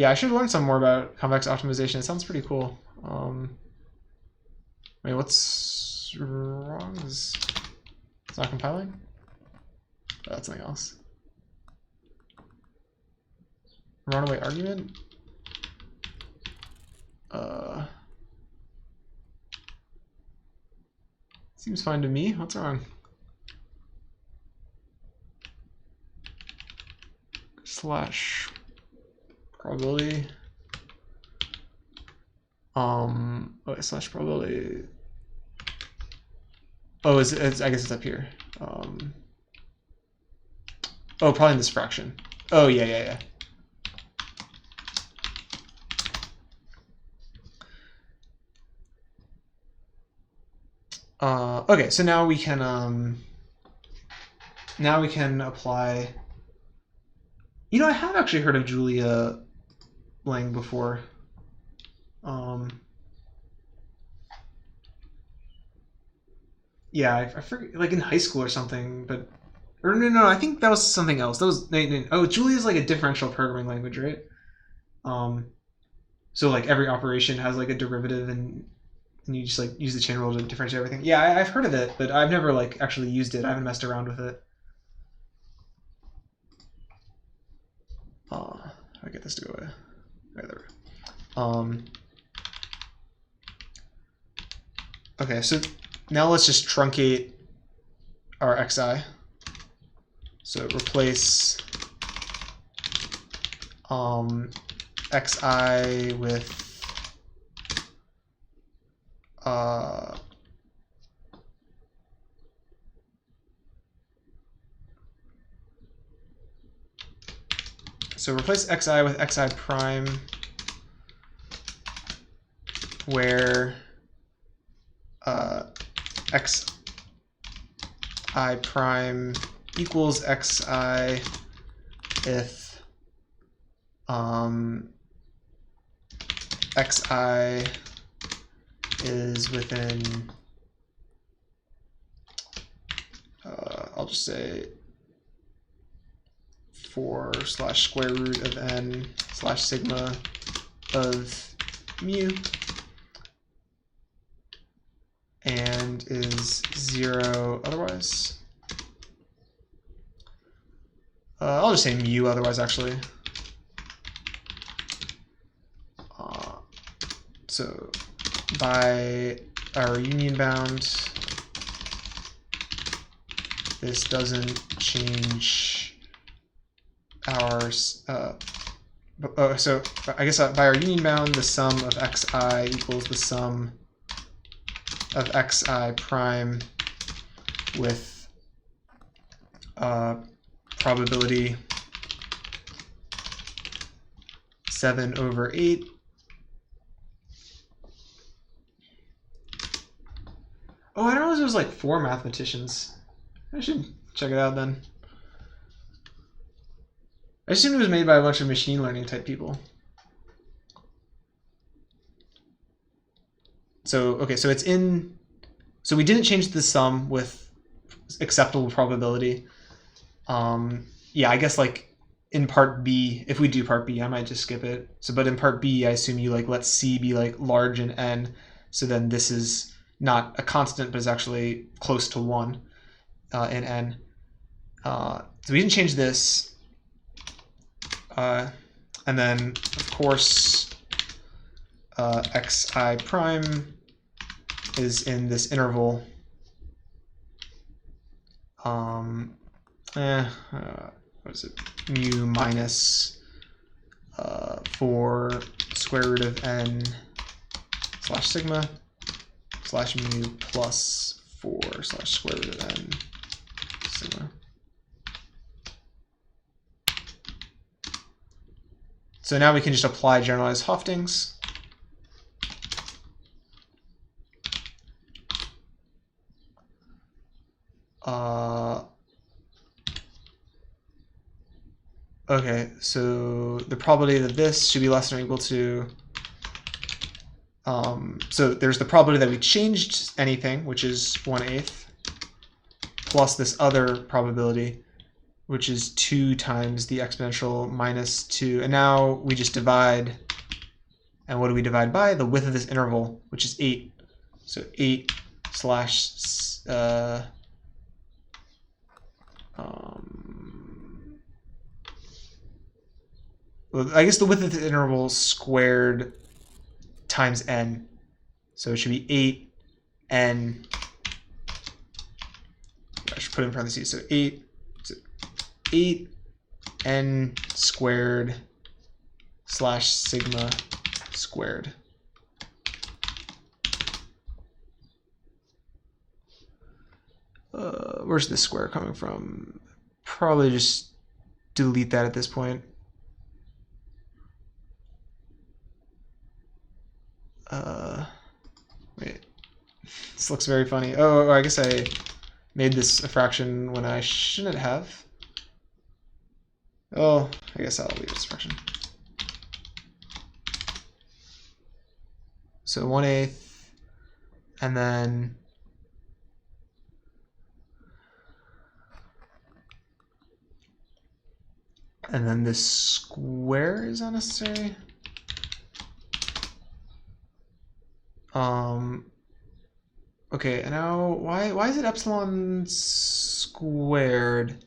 Yeah, I should learn some more about convex optimization. It sounds pretty cool. Wait, what's wrong? It's not compiling? Oh, that's something else. Runaway argument? Seems fine to me. What's wrong? Slash probability. Okay, slash probability. Oh, it's I guess it's up here. Oh, probably in this fraction. Oh, yeah. Okay, so now we can apply. You know, I have actually heard of Julia Lang before. Yeah, I forget, like in high school or something, but or no, I think that was something else. That was oh, Julia is like a differential programming language, right? So like every operation has like a derivative, and you just like use the chain rule to differentiate everything. Yeah, I've heard of it, but I've never like actually used it. I haven't messed around with it. I get this to go away. Right, there we go. Okay, so now let's just truncate our xi. So replace xi with so replace xi with xi prime, where xi prime equals xi if xi is within I'll just say 4/square root of n / sigma of mu, and is 0 otherwise. I'll just say mu otherwise, actually. So by our union bound, this doesn't change our so I guess by our union bound, the sum of xi equals the sum of xi prime with probability 7/8. Oh, I don't know if there's like 4 mathematicians. I should check it out then. I assumed it was made by a bunch of machine learning type people. So, okay, so it's in, so we didn't change the sum with acceptable probability. Yeah, I guess like in part B, if we do part B, I might just skip it. So, but in part B, I assume you like let C be like large in n. So then this is not a constant, but is actually close to 1 in n. So we didn't change this. And then, of course, xi prime is in this interval. What is it? Mu minus 4/square root of n / sigma / mu plus 4/square root of n sigma. So now we can just apply generalized Hoftings. Okay, so the probability that this should be less than or equal to, so there's the probability that we changed anything, which is 1/8, plus this other probability, which is 2 times the exponential minus 2. And now we just divide. And what do we divide by? The width of this interval, which is 8. So 8 slash well, I guess the width of the interval squared times n. So it should be 8n. I should put it in parentheses. So 8n squared slash sigma squared. Where's the square coming from? Probably just delete that at this point. Wait, this looks very funny. Oh, I guess I made this a fraction when I shouldn't have. Oh, I guess I'll leave this fraction. So 1/8, and then this square is unnecessary. Okay, and now why is it epsilon squared?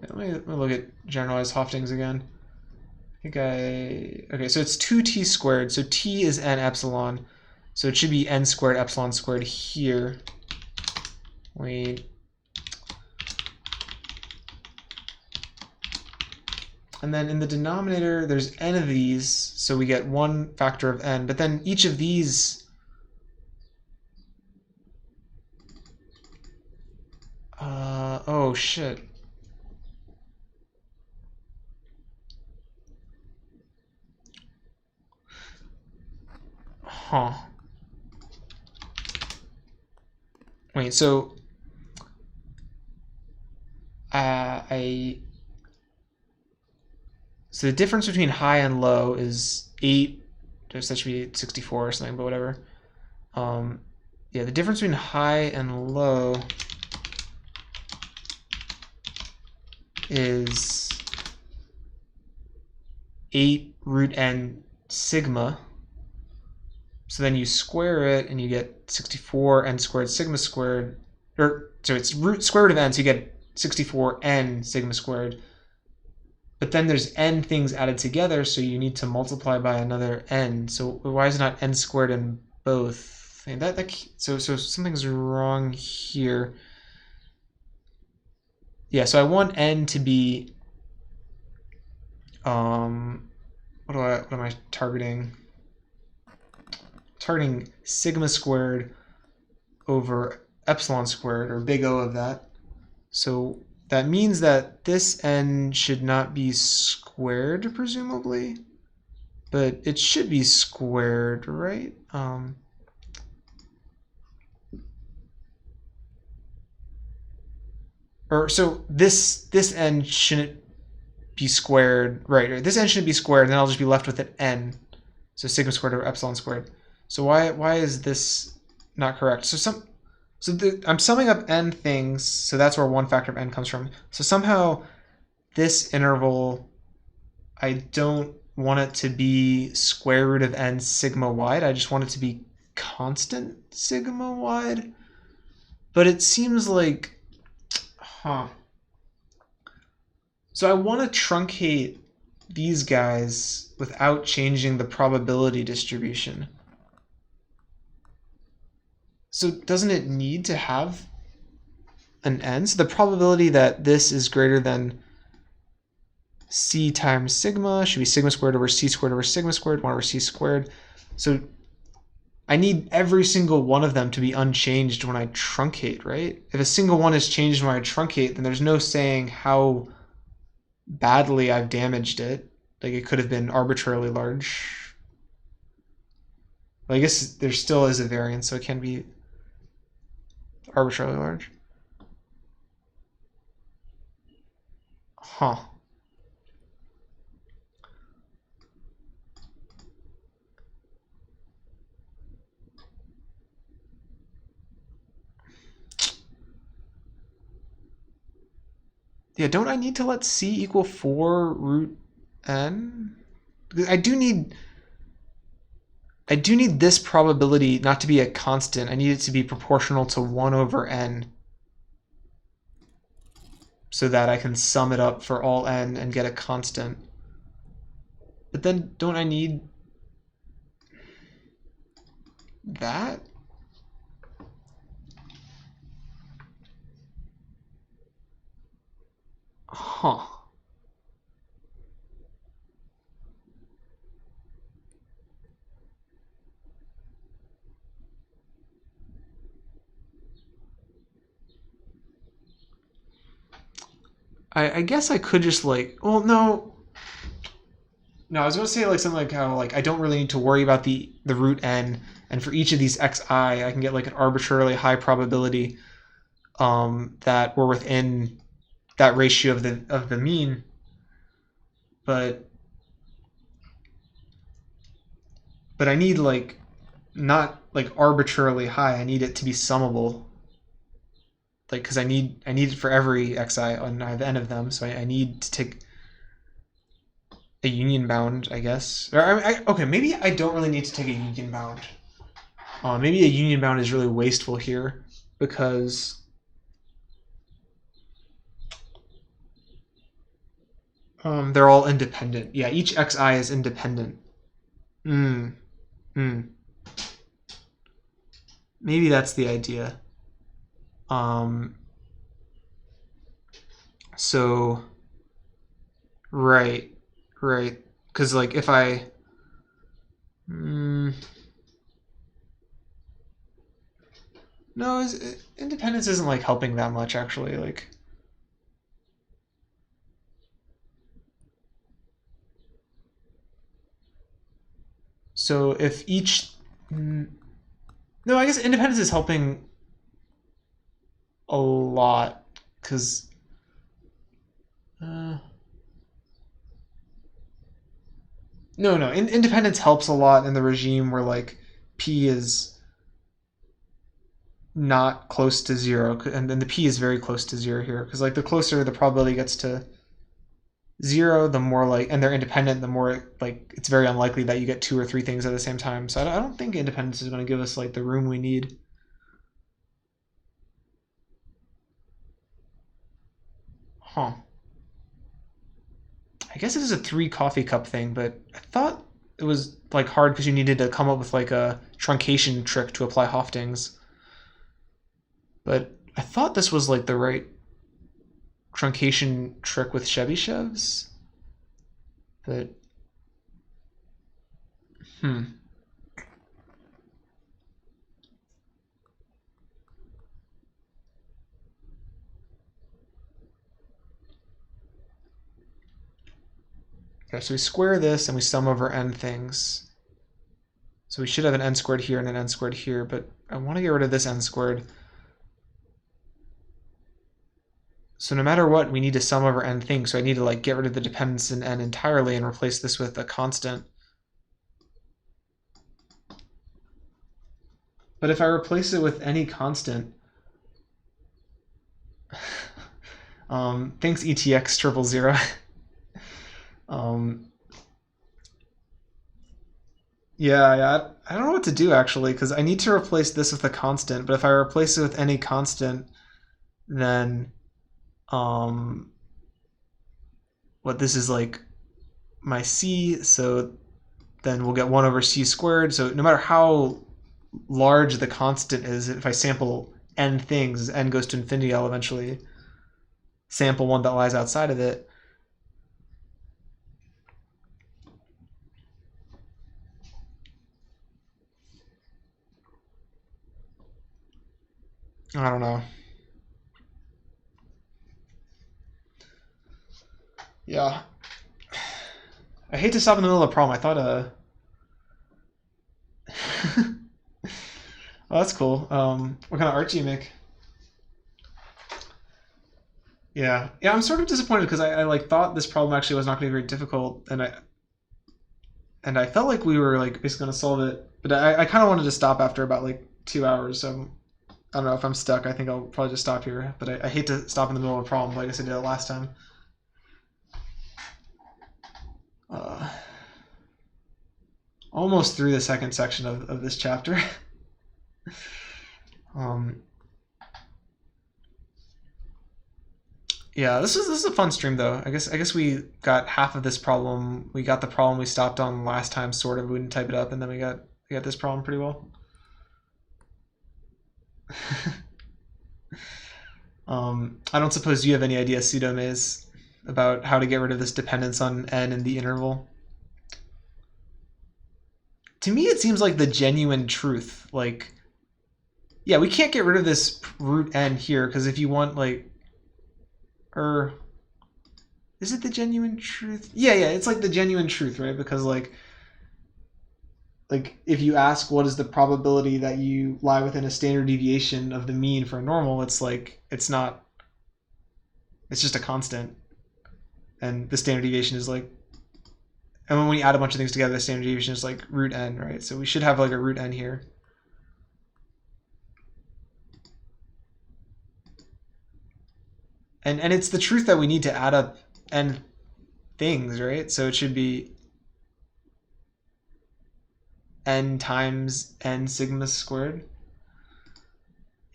Let me look at generalized Hoftings again. Okay, so it's 2t squared, so t is n epsilon, so it should be n squared epsilon squared here. Wait. And then in the denominator, there's n of these, so we get 1 factor of n, but then each of these oh shit. Huh. Wait, so so the difference between high and low is 8, that should be 64 or something, but whatever. Yeah, the difference between high and low is 8 root n sigma. So then you square it and you get 64 n squared sigma squared, or so it's square root of n, so you get 64 n sigma squared. But then there's n things added together, so you need to multiply by another n. So why is it not n squared in both? I mean, so something's wrong here. Yeah, so I want n to be what am I targeting? Targeting sigma squared over epsilon squared, or big O of that. So that means that this n should not be squared, presumably, but it should be squared, right? Or so this n shouldn't be squared, right? Or this n shouldn't be squared, and then I'll just be left with an n. So sigma squared over epsilon squared. So why is this not correct? I'm summing up n things, so that's where 1 factor of n comes from. So somehow this interval, I don't want it to be square root of n sigma wide. I just want it to be constant sigma wide. But it seems like, So I want to truncate these guys without changing the probability distribution. So doesn't it need to have an n? So the probability that this is greater than c times sigma should be sigma squared over c squared over sigma squared, 1 over c squared. So I need every single one of them to be unchanged when I truncate, right? If a single one is changed when I truncate, then there's no saying how badly I've damaged it. Like, it could have been arbitrarily large. Well, I guess there still is a variance, so it can be arbitrarily large. Yeah, don't I need to let c equal 4 root n? I do need this probability not to be a constant. I need it to be proportional to 1 over n so that I can sum it up for all n and get a constant. But then don't I need that? Huh. I guess I could just like, well, no, I was going to say like something like how like I don't really need to worry about the root n, and for each of these xi, I can get like an arbitrarily high probability that we're within that ratio of the mean, but I need like not like arbitrarily high. I need it to be summable. Like, because I need it for every xi, and I have n of them, so I need to take a union bound, I guess. Or okay, maybe I don't really need to take a union bound. Maybe a union bound is really wasteful here because they're all independent. Yeah, each xi is independent. Maybe that's the idea. So, right, because like if I, no, independence isn't like helping that much actually. Like, so if each, no, I guess independence is helping a lot because no, independence helps a lot in the regime where like p is not close to 0, and then the p is very close to 0 here, because like the closer the probability gets to 0, the more like, and they're independent, the more like it's very unlikely that you get 2 or 3 things at the same time. So I don't think independence is going to give us like the room we need. Huh. I guess it is a 3 coffee cup thing, but I thought it was like hard because you needed to come up with like a truncation trick to apply Hoftings. But I thought this was like the right truncation trick with Chebyshevs. But okay, so we square this and we sum over n things. So we should have an n squared here and an n squared here, but I want to get rid of this n squared. So no matter what, we need to sum over n things, so I need to like get rid of the dependence in n entirely and replace this with a constant. But if I replace it with any constant, thanks ETX000. Yeah, I don't know what to do actually, because I need to replace this with a constant, but if I replace it with any constant, then what this is like my c, so then we'll get 1 over c squared. So no matter how large the constant is, if I sample n things, n goes to infinity, I'll eventually sample one that lies outside of it. I don't know. Yeah. I hate to stop in the middle of a problem. I thought oh, that's cool. What kind of art do you make? Yeah, I'm sort of disappointed because I like thought this problem actually was not going to be very difficult, and I felt like we were like basically going to solve it, but I kind of wanted to stop after about like 2 hours. So I don't know if I'm stuck. I think I'll probably just stop here. But I hate to stop in the middle of a problem like I did it last time. Almost through the second section of this chapter. Yeah, this is a fun stream though. I guess we got half of this problem. We got the problem we stopped on last time, sort of. We didn't type it up, and then we got this problem pretty well. I don't suppose you have any idea, Pseudomaze, about how to get rid of this dependence on n in the interval. To me, it seems like the genuine truth. Like, yeah, we can't get rid of this root n here because if you want like, is it the genuine truth? Yeah, it's like the genuine truth, right? Because like if you ask what is the probability that you lie within a standard deviation of the mean for a normal, it's like it's not. It's just a constant, and the standard deviation is like. And when you add a bunch of things together, the standard deviation is like root n, right? So we should have like a root n here. And it's the truth that we need to add up n things, right? So it should be n times n sigma squared.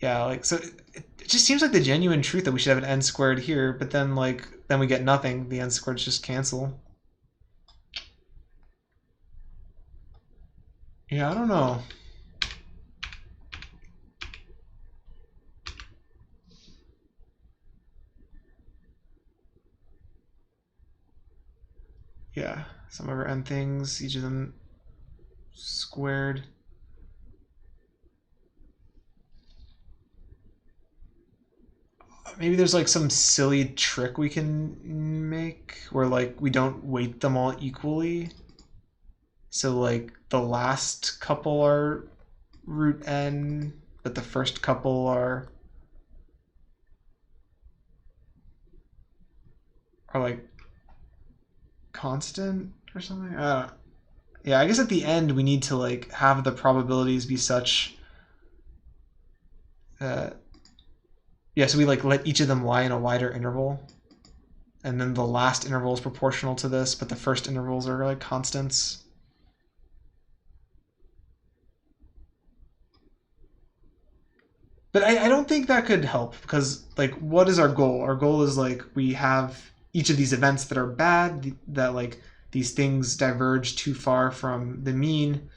Yeah, like, so it just seems like the genuine truth that we should have an n squared here, but then then we get nothing. The n squareds just cancel. Yeah, I don't know. Yeah, some of our n things, each of them squared. Maybe there's like some silly trick we can make where like we don't weight them all equally. So like the last couple are root n, but the first couple are like constant or something. Yeah, I guess at the end we need to like have the probabilities be such that yeah, so we like let each of them lie in a wider interval, and then the last interval is proportional to this, but the first intervals are like constants. But I don't think that could help because like what is our goal? Our goal is like we have each of these events that are bad, that like these things diverge too far from the mean,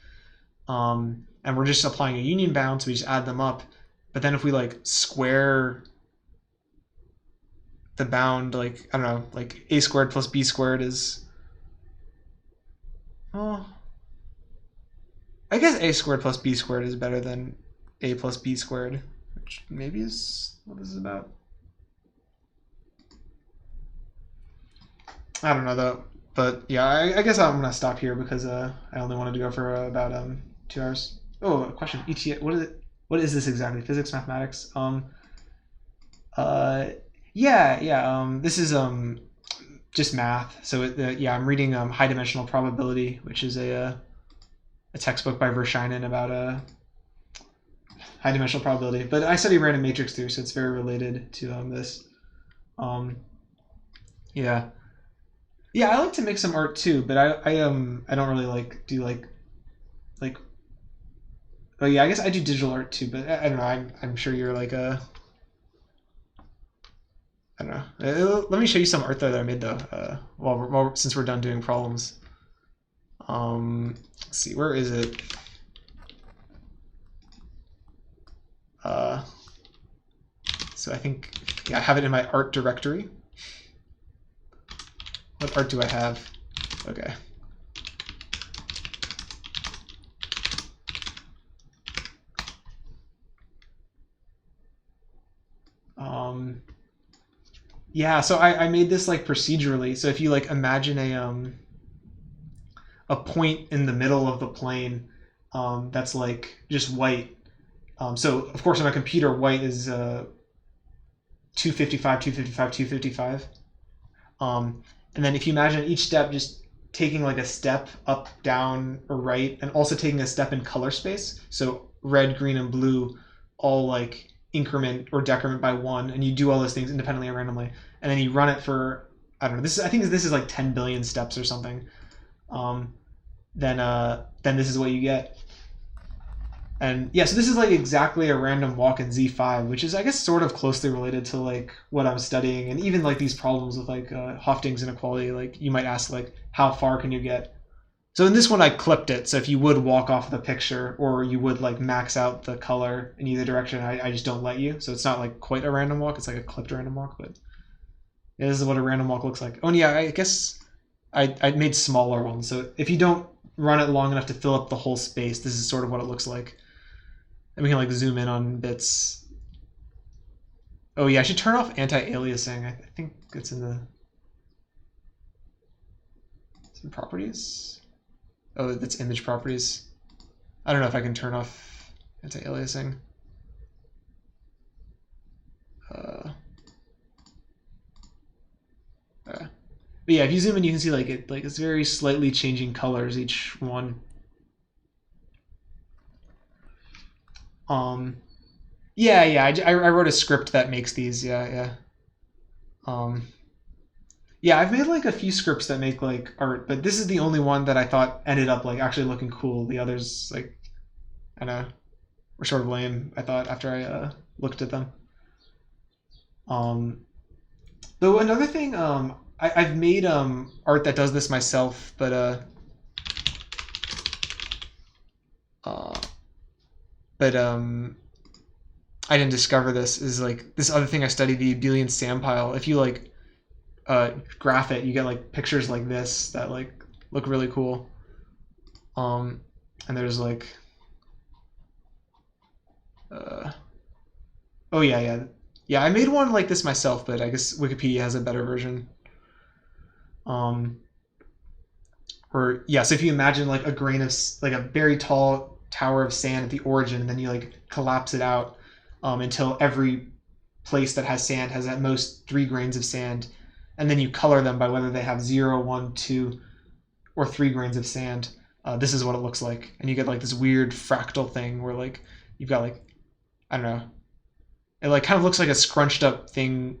and we're just applying a union bound, so we just add them up. But then if we like square the bound, like I don't know, like a squared plus b squared is, oh, I guess a squared plus b squared is better than a plus b squared, which maybe is what this is about. I don't know though, but yeah, I guess I'm gonna stop here because I only wanted to go for about 2 hours. Oh, a question. ETA. What is it? What is this exactly? Physics, mathematics. Yeah. This is just math. So yeah, I'm reading high dimensional probability, which is a textbook by Verschinen about high dimensional probability. But I study random matrix theory, so it's very related to this. Yeah. Yeah, I like to make some art too, but I don't really like do like oh yeah, I guess I do digital art too, but I don't know. I'm sure you're like a I don't know. Let me show you some art that I made though. Since we're done doing problems. Let's see, where is it? So I think yeah, I have it in my art directory. What art do I have? Okay. Yeah, so I made this like procedurally. So if you like imagine a point in the middle of the plane that's like just white. So of course on a computer, white is 255, 255, 255. And then if you imagine each step just taking like a step up, down, or right, and also taking a step in color space. So red, green, and blue all like increment or decrement by 1, and you do all those things independently and randomly, and then you run it for, I don't know, I think this is like 10 billion steps or something, then this is what you get. And yeah, so this is like exactly a random walk in Z5, which is, I guess, sort of closely related to like what I'm studying, and even like these problems with like Hofting's inequality. Like you might ask like, how far can you get? So in this one, I clipped it. So if you would walk off the picture, or you would like max out the color in either direction, I just don't let you. So it's not like quite a random walk. It's like a clipped random walk, but yeah, this is what a random walk looks like. Oh, and yeah, I guess I made smaller ones. So if you don't run it long enough to fill up the whole space, this is sort of what it looks like. And we can like zoom in on bits. Oh yeah, I should turn off anti-aliasing. I think it's in the some properties. Oh, that's image properties. I don't know if I can turn off anti-aliasing. But yeah, if you zoom in, you can see like it's very slightly changing colors each one. Yeah, I wrote a script that makes these. Yeah. Yeah, I've made like a few scripts that make like art, but this is the only one that I thought ended up like actually looking cool. The others, like, I don't know, were sort of lame, I thought, after I looked at them. Though another thing, I've made art that does this myself, but I didn't discover this, is like this other thing I studied, the abelian sand pile. If you like graph it, you get like pictures like this that like look really cool. And there's like oh yeah, I made one like this myself, but I guess Wikipedia has a better version. Or yeah, so if you imagine like a grain of like a very tall tower of sand at the origin, and then you like collapse it out until every place that has sand has at most 3 grains of sand, and then you color them by whether they have 0, 1, 2, or 3 grains of sand. This is what it looks like, and you get like this weird fractal thing where like you've got like, I don't know, it like kind of looks like a scrunched up thing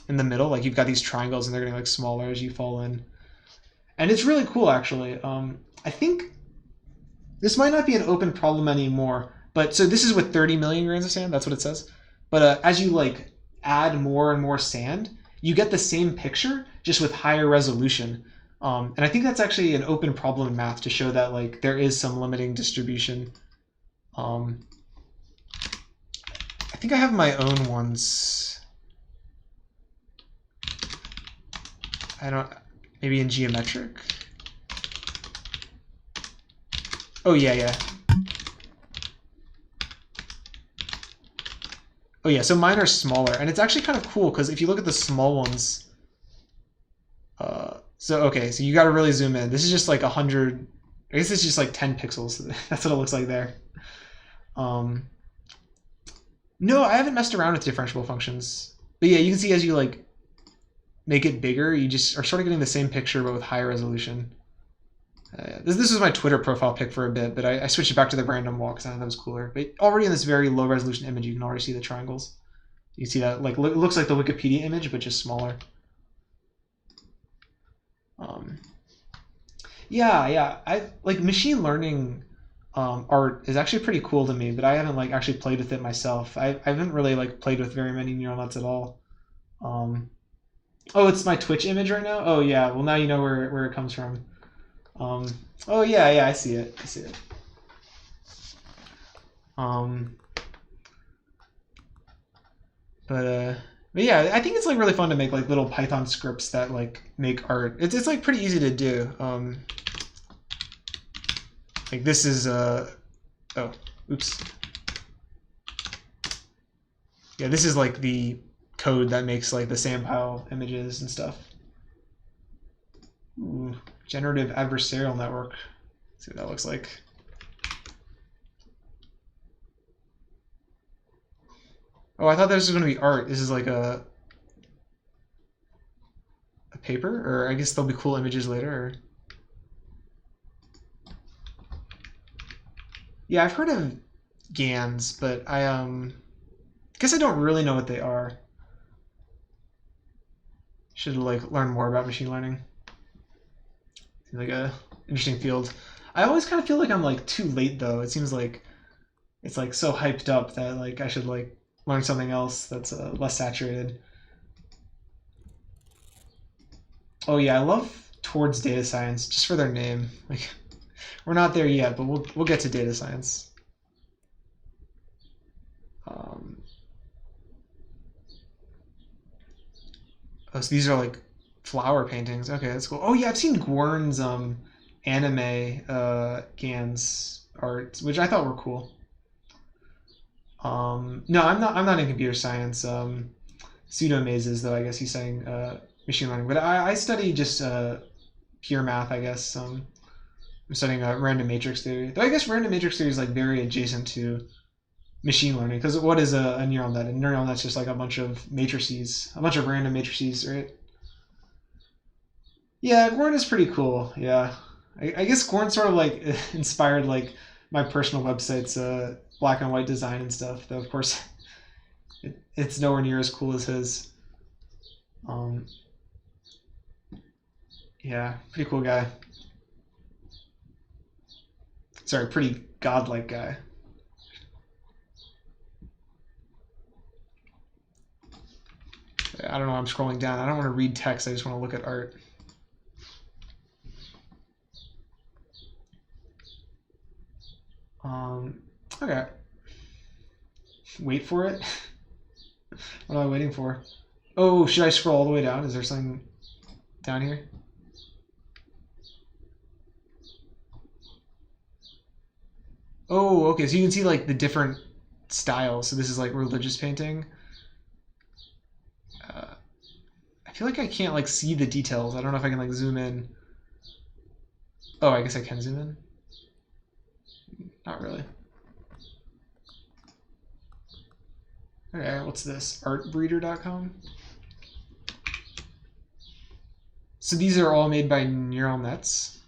in the middle. Like you've got these triangles, and they're getting like smaller as you fall in, and it's really cool actually. I think this might not be an open problem anymore, but so this is with 30 million grains of sand. That's what it says. But as you like add more and more sand, you get the same picture just with higher resolution. And I think that's actually an open problem in math to show that like there is some limiting distribution. I think I have my own ones. I don't, maybe in geometric. Oh yeah. Oh yeah, so mine are smaller, and it's actually kind of cool because if you look at the small ones, so okay, so you got to really zoom in. This is just like 100. I guess it's just like 10 pixels. That's what it looks like there. No, I haven't messed around with differentiable functions, but yeah, you can see as you like make it bigger, you just are sort of getting the same picture but with higher resolution. This was my Twitter profile pic for a bit, but I switched it back to the random walk because I thought that was cooler. But already in this very low resolution image, you can already see the triangles. You can see that like it looks like the Wikipedia image, but just smaller. Yeah. I like machine learning art is actually pretty cool to me, but I haven't like actually played with it myself. I haven't really like played with very many neural nets at all. Oh, it's my Twitch image right now. Oh yeah, well now you know where it comes from. Oh yeah, I see it. But yeah, I think it's like really fun to make like little Python scripts that like make art. It's like pretty easy to do. Like this is oh, oops. Yeah, this is like the code that makes like the sand pile images and stuff. Ooh, generative adversarial network. Let's see what that looks like. Oh, I thought this was going to be art. This is like a paper, or I guess there'll be cool images later. Or... Yeah, I've heard of GANs, but I guess I don't really know what they are. Should like learn more about machine learning. Seems like a interesting field. I always kind of feel like I'm like too late though. It seems like it's like so hyped up that like I should like learn something else that's less saturated. Oh yeah, I love Towards Data Science just for their name. Like we're not there yet, but we'll get to data science. Oh, so these are like flower paintings. Okay, that's cool. Oh yeah, I've seen Gwern's anime GANs art, which I thought were cool. No, I'm not in computer science. Pseudo mazes though. I guess he's saying machine learning, but I study just pure math. I guess. I'm studying random matrix theory. Though I guess random matrix theory is like very adjacent to machine learning, because what is a neural net? A neural net's just like a bunch of matrices, a bunch of random matrices, right? Yeah, Gwern is pretty cool. Yeah, I guess Gwern sort of like inspired like my personal website's black and white design and stuff. Though of course, it's nowhere near as cool as his. Um, yeah, pretty cool guy. Sorry, pretty godlike guy. I don't know. I'm scrolling down. I don't want to read text. I just want to look at art. Okay. Wait for it. What am I waiting for? Oh, should I scroll all the way down? Is there something down here? Oh, okay. So you can see like the different styles. So this is like religious painting. I feel like I can't like see the details. I don't know if I can like zoom in. Oh, I guess I can zoom in. Not really. Okay, what's this? Artbreeder.com. So these are all made by neural nets.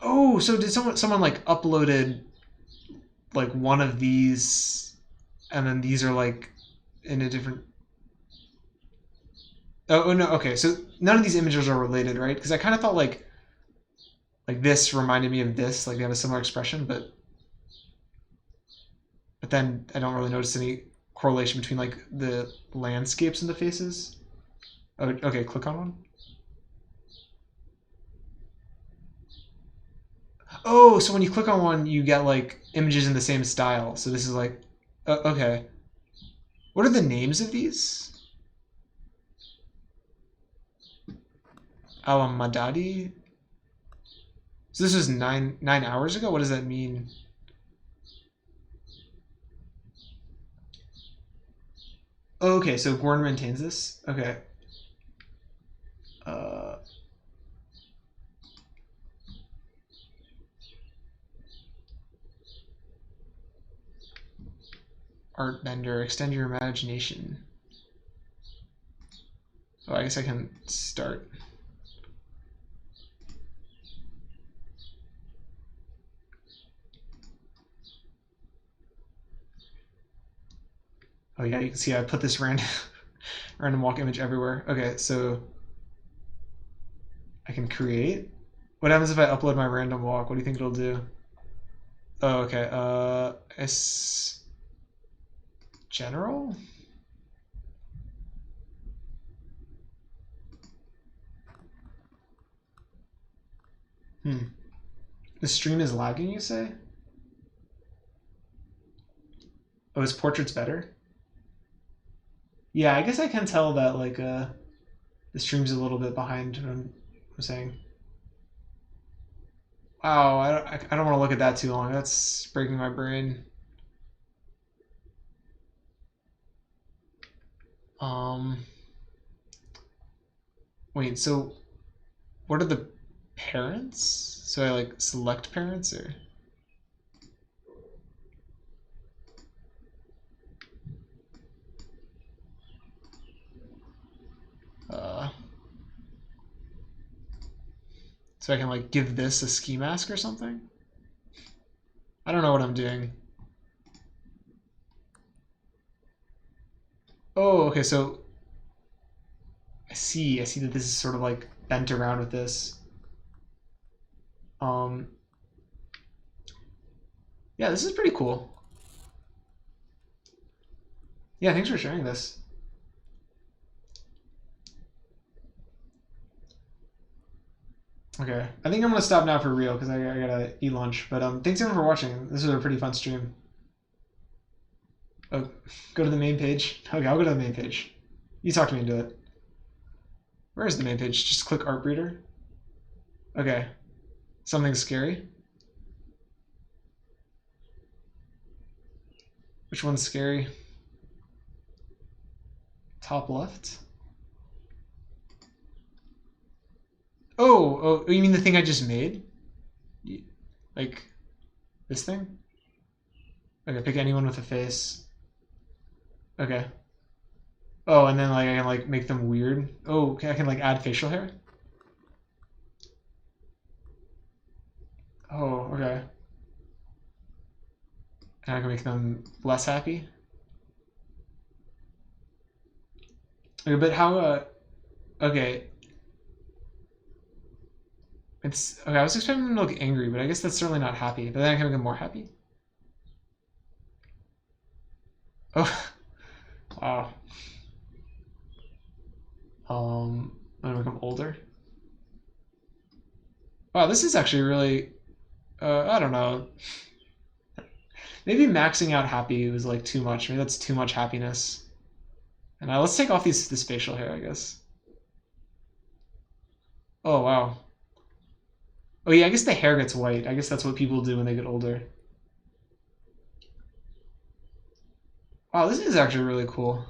Oh, so did someone like uploaded like one of these, and then these are like in a different. Oh no, okay. So none of these images are related, right? Because I kind of thought like this reminded me of this, like they have a similar expression, but then I don't really notice any correlation between like the landscapes and the faces. Oh, okay. Click on one. Oh, so when you click on one, you get like images in the same style. So this is like, okay. What are the names of these? Alamadadi. So this was nine hours ago. What does that mean? Oh, okay, so Gwern maintains this. Okay. Uh, Art Bender, extend your imagination. Oh, I guess I can start. Oh yeah, you can see I put this random walk image everywhere. Okay, so I can create. What happens if I upload my random walk? What do you think it'll do? Oh, okay. S general. The stream is lagging, you say? Oh, his portrait's better? Yeah, I guess I can tell that like the stream's a little bit behind what I'm saying. Wow, I don't want to look at that too long. That's breaking my brain. Um, Wait, so what are the parents? So I like select parents or? Uh, So I can like give this a ski mask or something. I don't know what I'm doing. Oh, okay, so I see that this is sort of like bent around with this. Yeah, this is pretty cool. Yeah, thanks for sharing this. Okay, I think I'm gonna stop now for real because I gotta eat lunch. But thanks everyone for watching. This was a pretty fun stream. Oh, go to the main page. Okay, I'll go to the main page. You talked me into it. Where is the main page? Just click Art Breeder. Okay, something scary. Which one's scary? Top left. Oh, you mean the thing I just made? Like this thing? Okay, pick anyone with a face. Okay. Oh, and then like I can like make them weird. Oh, okay, I can like add facial hair. Oh, okay. And I can make them less happy. Okay, but how? Okay. It's okay. I was expecting them to look angry, but I guess that's certainly not happy. But then I can make them more happy. Oh, wow. I'm gonna make them older. Wow, this is actually really. I don't know. Maybe maxing out happy was like too much. Maybe that's too much happiness. And let's take off this facial hair, I guess. Oh wow. Oh yeah, I guess the hair gets white. I guess that's what people do when they get older. Wow, this is actually really cool.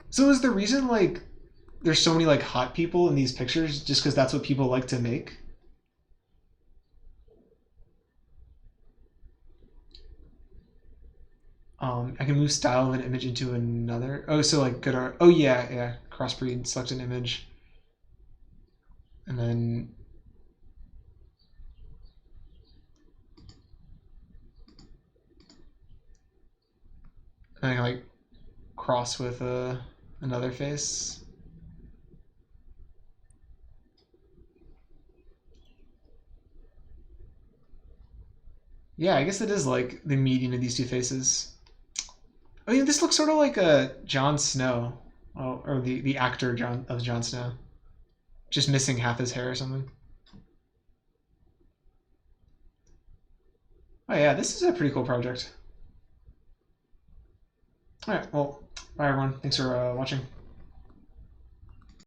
So is the reason like there's so many like hot people in these pictures just because that's what people like to make? I can move style of an image into another. Oh, so like good art. Oh yeah. Crossbreed, select an image. And then I can like cross with another face. Yeah, I guess it is like the median of these two faces. Oh yeah, this looks sort of like a Jon Snow, or the actor Jon Snow, just missing half his hair or something. Oh yeah, this is a pretty cool project. All right, well, bye everyone. Thanks for watching.